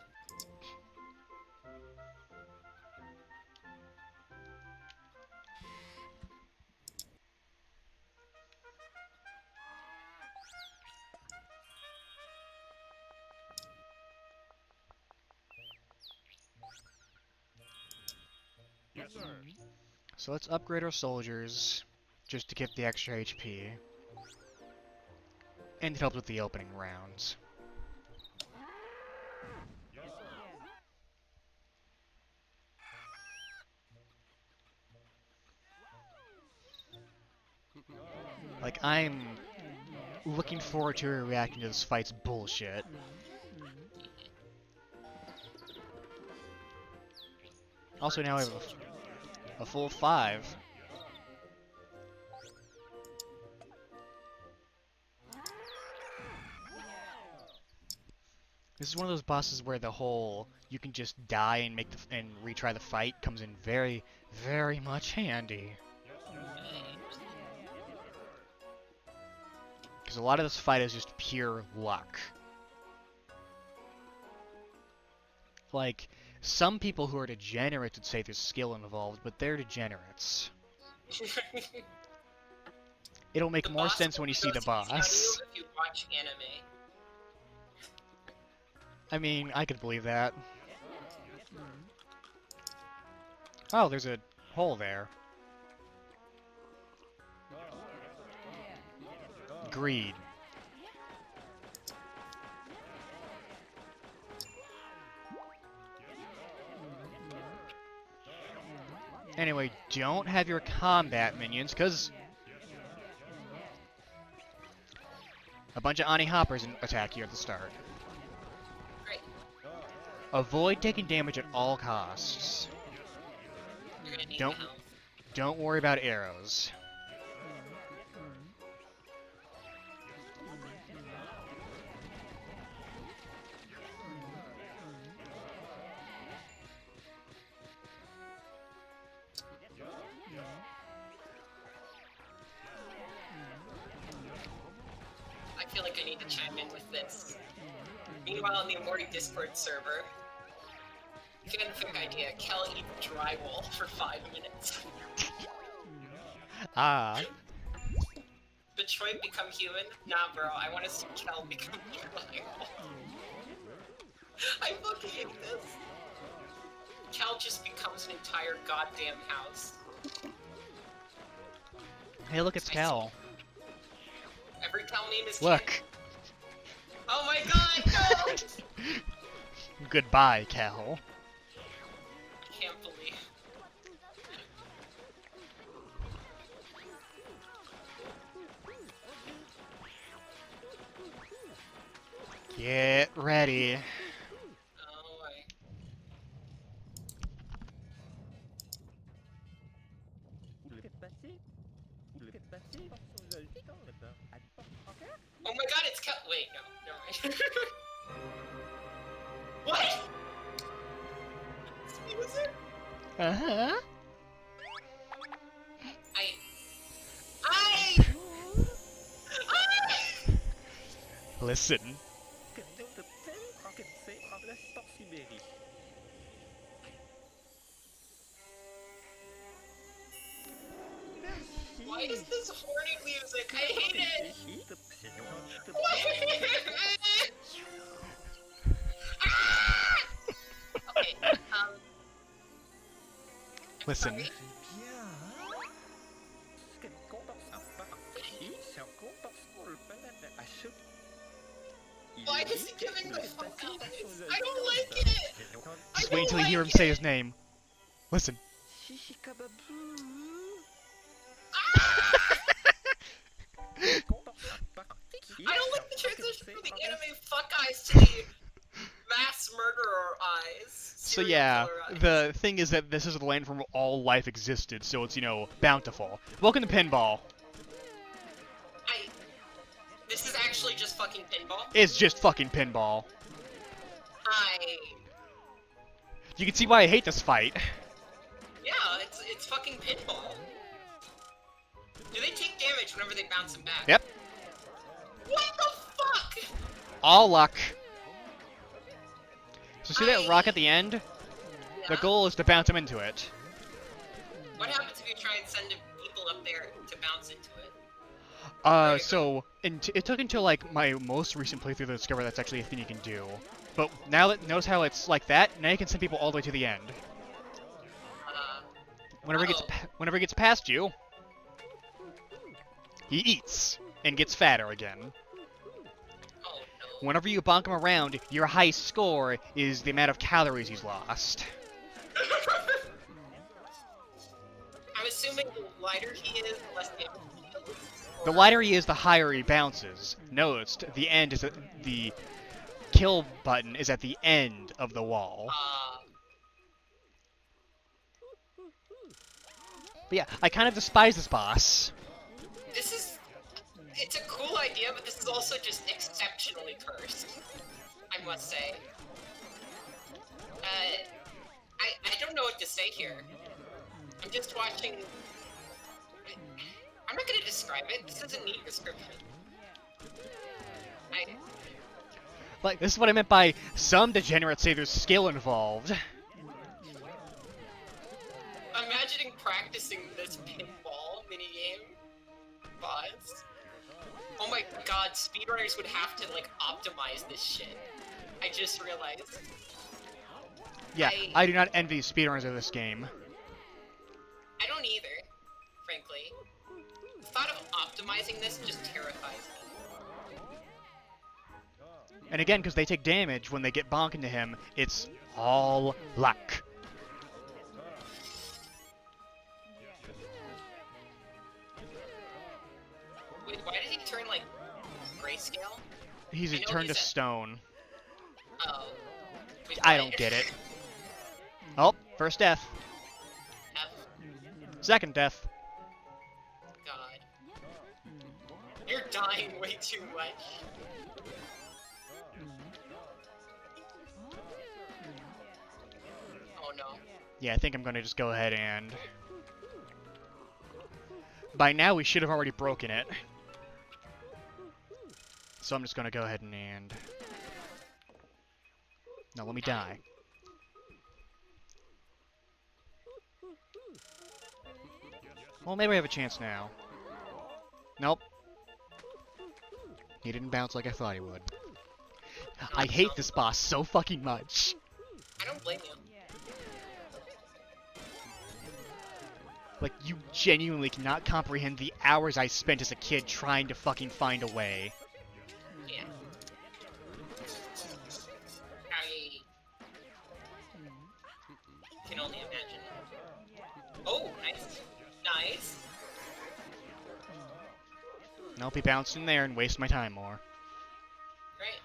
Yes, sir. So let's upgrade our soldiers, just to get the extra HP. And it helps with the opening rounds. Yes, sir. Like, I'm looking forward to reacting to this fight's bullshit. Also, now I have a full 5. This is one of those bosses where the whole you can just die and make and retry the fight comes in very, very much handy. Because a lot of this fight is just pure luck. Like, some people who are degenerates would say there's skill involved, but they're degenerates. It'll make more sense when you see the boss. If you watch anime. I mean, I could believe that. Oh, there's a hole there. Greed. Anyway, don't have your combat minions, because a bunch of Ani Hoppers attack you at the start. Great. Avoid taking damage at all costs. You're gonna need Don't worry about arrows. I feel like I need to chime in with this. Meanwhile, in the Amorti Discord server, fanfic idea, Kel eats drywall for 5 minutes. Ah. Detroit become human? Nah, bro, I want to see Kel become drywall. I fucking hate this. Kel just becomes an entire goddamn house. Hey, look, it's Cal. Every Kel meme is Look. canon. Oh my god, no! Goodbye, Cal. I can't believe. Get ready. Oh, oh my god, it's Kel. Wait, no, never mind. What? Was it? Uh-huh. I. Listen. Why is this horny music? I hate it! Okay, Listen. sorry. Why is he giving the fuck out? I don't like it! Just wait until you hear him say his name. Listen. I don't like the transition from the anime fuck eyes to the mass murderer eyes. So Serial yeah, killer eyes. the thing is that this is the land from where all life existed, so it's, you know, bountiful. Welcome to Pinball. This is actually just fucking pinball. It's just fucking pinball. You can see why I hate this fight. Yeah, it's fucking pinball. Do they take damage whenever they bounce them back? Yep. What the fuck? All luck. So see that rock at the end? Yeah. The goal is to bounce him into it. What happens if you try and send people up there to bounce into it? So it took until like my most recent playthrough to discover that's actually a thing you can do. But now that notice how it's like that, now you can send people all the way to the end. Whenever it gets past you, he eats and gets fatter again. Oh no. Whenever you bonk him around, your high score is the amount of calories he's lost. I'm assuming the lighter he is, the less damage he deals. The lighter he is, the higher he bounces. Notice the end is the kill button is at the end of the wall. But yeah, I kind of despise this boss. It's a cool idea, but this is also just exceptionally cursed. I must say. I don't know what to say here. I'm just watching. I'm not gonna describe it. This is a neat description. Like, this is what I meant by some degenerates say there's skill involved. Imagining practicing this pinball minigame boss. Oh my god, speedrunners would have to, like, optimize this shit. I just realized. Yeah, I do not envy speedrunners of this game. I don't either, frankly. The thought of optimizing this just terrifies me. And again, because they take damage when they get bonked into him, it's all luck. Wait, why did he turn, like, grayscale? He's turned to stone. Oh. Wait, I what? don't get it. Oh, first death. F. Second death. God. You're dying way too much. Oh no. Yeah, I think I'm gonna just go ahead and... By now, we should have already broken it. So I'm just gonna go ahead and... No, let me die. Well, maybe I have a chance now. Nope. He didn't bounce like I thought he would. I hate this boss so fucking much. I don't blame you. Like, you genuinely cannot comprehend the hours I spent as a kid trying to fucking find a way. Yeah. I can only imagine. Oh, nice. Nice. Nope, he bounced in there and wasted my time more. Great.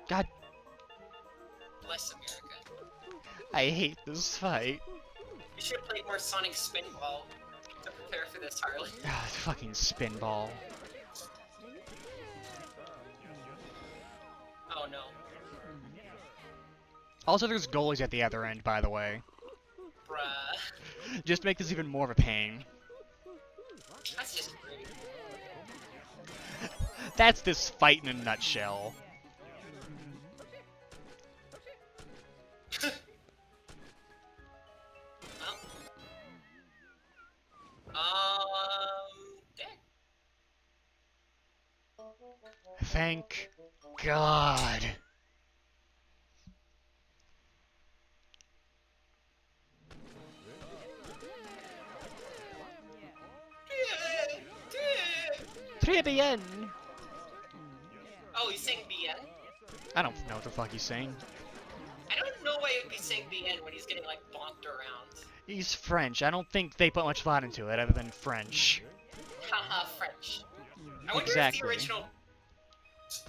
God, Bless America. I hate this fight. You should have played more Sonic Spinball to prepare for this, Harley. Ah, fucking spinball. Oh no. Also, there's goalies at the other end, by the way. Bruh. Just to make this even more of a pain. That's just rude. That's this fight in a nutshell. Dead. Thank God. Très bien. Oh, he's saying BN? I don't know what the fuck he's saying. I don't know why he'd be saying BN when he's getting, like, bonked around. He's French. I don't think they put much thought into it other than French. Haha, French. I wonder Exactly. if the original...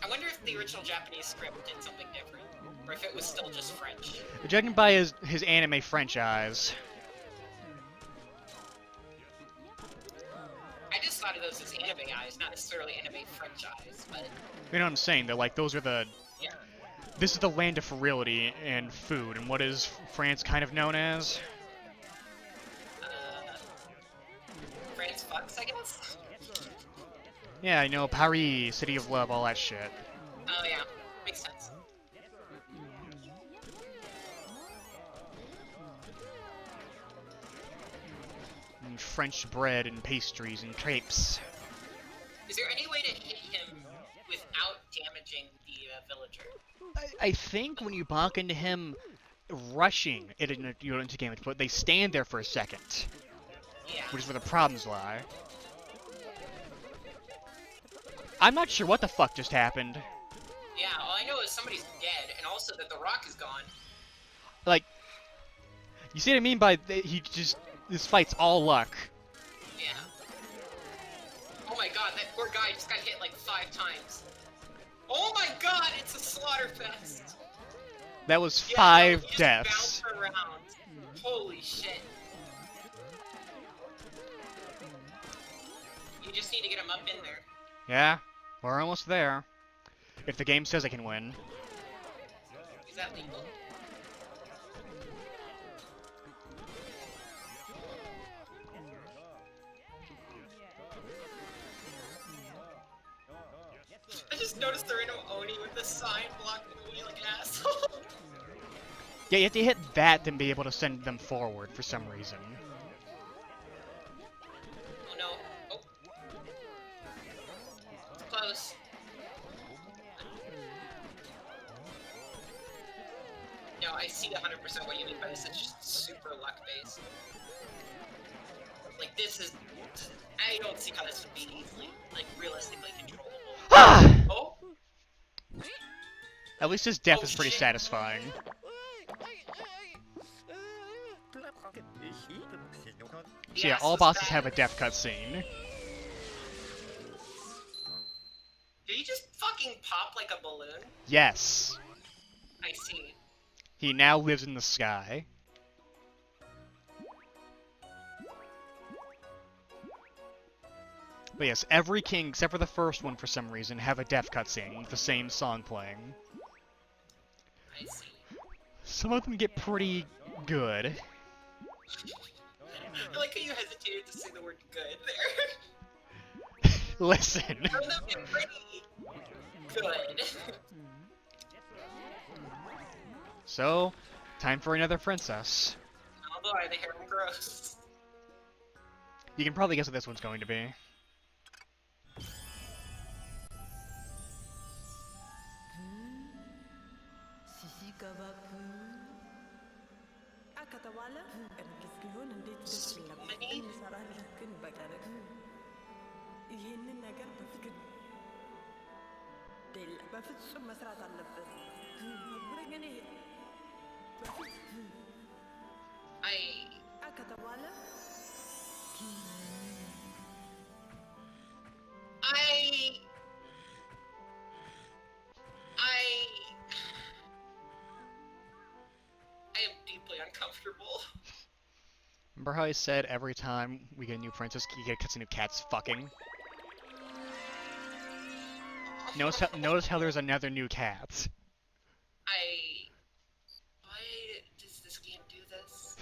I wonder if the original Japanese script did something different. Or if it was still just French. Judging by his anime French eyes. I just thought of those as anime eyes, not necessarily anime French eyes, but... You know what I'm saying? They're like, those are the... Yeah. This is the land of virility and food, and what is France kind of known as? France fucks, I guess? Yeah, I know, Paris, City of Love, all that shit. Oh yeah, makes sense. And French bread and pastries and crepes. Is there any way to hit him without damaging the villager? I think when you bonk into him rushing it into damage, but they stand there for a second. Yeah. Which is where the problems lie. I'm not sure what the fuck just happened. Yeah, all I know is somebody's dead, and also that the rock is gone. Like, you see what I mean by this fight's all luck. Yeah. Oh my god, that poor guy just got hit like 5 times. Oh my god, it's a slaughter fest! That was Yeah, 5 no, he deaths. just bounced around. Holy shit. You just need to get him up in there. Yeah, we're almost there. If the game says I can win. Is that legal? I just noticed there ain't no Oni with the sign blocking the wheel like an asshole. Yeah, you have to hit that then be able to send them forward for some reason. Oh no. Oh. It's close. No, I see 100% what you mean by this. It's just super luck based. Like, this is... I don't see how this would be easily, like, realistically controllable. Oh? At least his death Oh, is pretty shit. satisfying. So yeah, all so bosses that- have a death cutscene. Did he just fucking pop like a balloon? Yes. I see. He now lives in the sky. But yes, every king, except for the first one for some reason, have a death cutscene with the same song playing. I see. Some of them get pretty good. I like how you hesitated to say the word good there. Listen. Some of them get pretty good. So, time for another princess. Although are the harem gross. You can probably guess what this one's going to be. I am deeply uncomfortable. Remember how I said every time we get a new princess, you get a new cat's fucking? Notice how there's another new cat. Why does this game do this?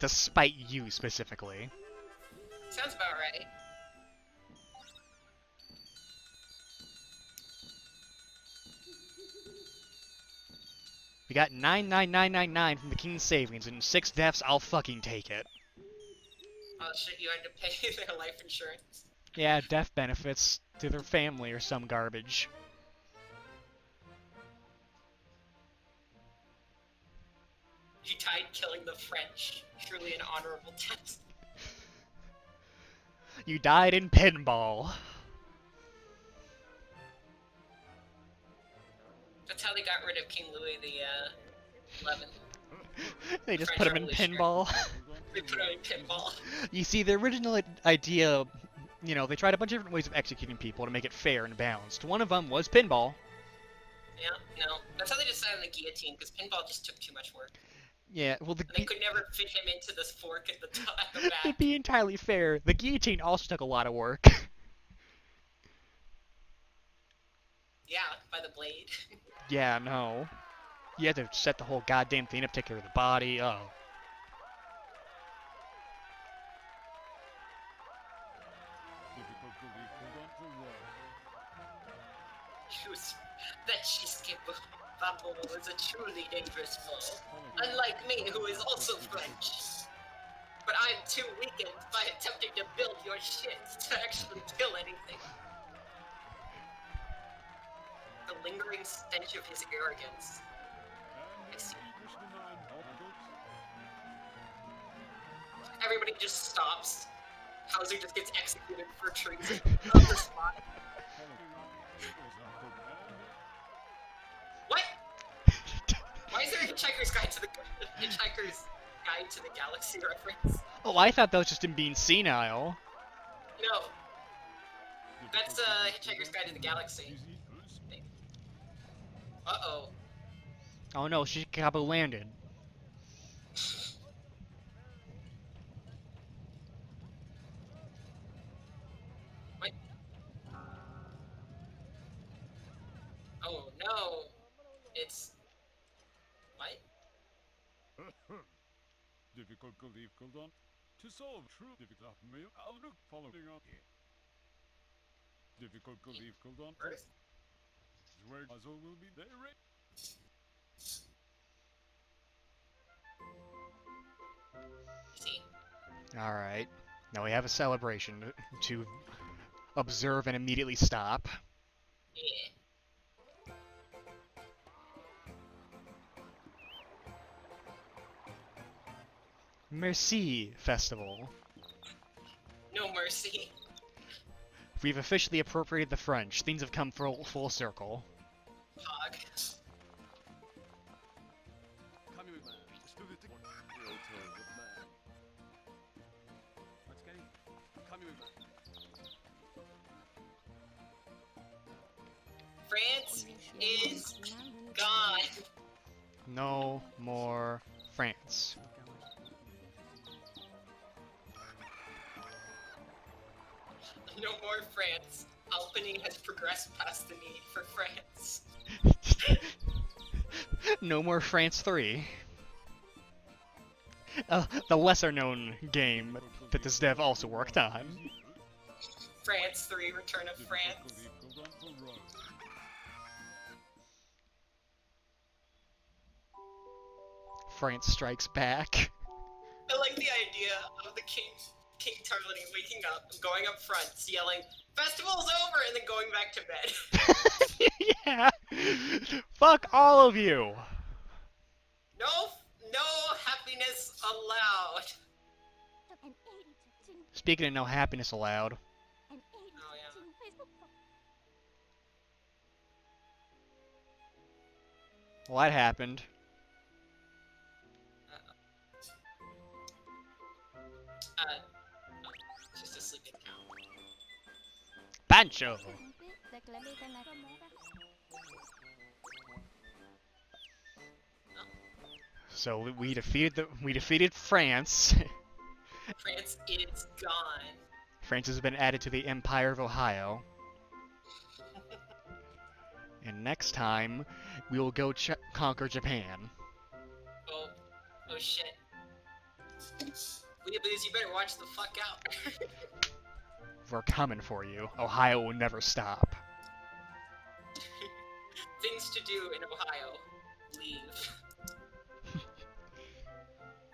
To spite you, specifically. Sounds about right. We got 99999 from the King's Savings, and 6 deaths, I'll fucking take it. Oh shit, you had to pay their life insurance. Yeah, death benefits to their family or some garbage. He died killing the French. Truly an honorable death. You died in pinball. That's how they got rid of King Louis the 11th. They just French put him in Revolutionary. pinball. They put him in pinball. You see, the original idea, you know, they tried a bunch of different ways of executing people to make it fair and balanced. One of them was pinball. Yeah, no. That's how they decided on the guillotine, because pinball just took too much work. Yeah, well, And they could never fit him into this fork at the to back. be entirely fair, the guillotine also took a lot of work. Yeah, by the blade. Yeah, no. You had to set the whole goddamn thing up, take care of the body, oh. That cheesecake bubble was a truly dangerous foe. Unlike me, who is also French. But I'm too weakened by attempting to build your shit to actually kill anything. The lingering stench of his arrogance. I see. Everybody just stops. Hauser just gets executed for treason on the spot. What? Why is there a Hitchhiker's Guide to the Galaxy reference? Oh, I thought that was just him being senile. No. That's Hitchhiker's Guide to the Galaxy. Uh-oh. Oh no, Chicago landed. What? Oh no. It's... What? Difficult belief, Kuldon. To solve true difficult mail, I'll look following up here. Difficult belief, Kuldon. Earth? Where puzzle will be there. See. Alright. Now we have a celebration to observe and immediately stop. Yeah. Merci Festival. No mercy. We've officially appropriated the French. Things have come full circle. Hog. France is gone. No more France. No more France. Albany has progressed past the need for France. No more France 3. The lesser known game that this dev also worked on. France 3, Return of France. France Strikes Back. I like the idea of the King Tarliny waking up, going up front, yelling, "Festival's over!" and then going back to bed. Yeah! Fuck all of you! No happiness allowed. Speaking of no happiness allowed, Oh yeah. well, that happened. Just a sleeping cow. Pancho! So we defeated France. France is gone. France has been added to the Empire of Ohio. And next time, we will go conquer Japan. Oh shit. Weeaboos, you better watch the fuck out. We're coming for you. Ohio will never stop. Things to do in Ohio. Leave.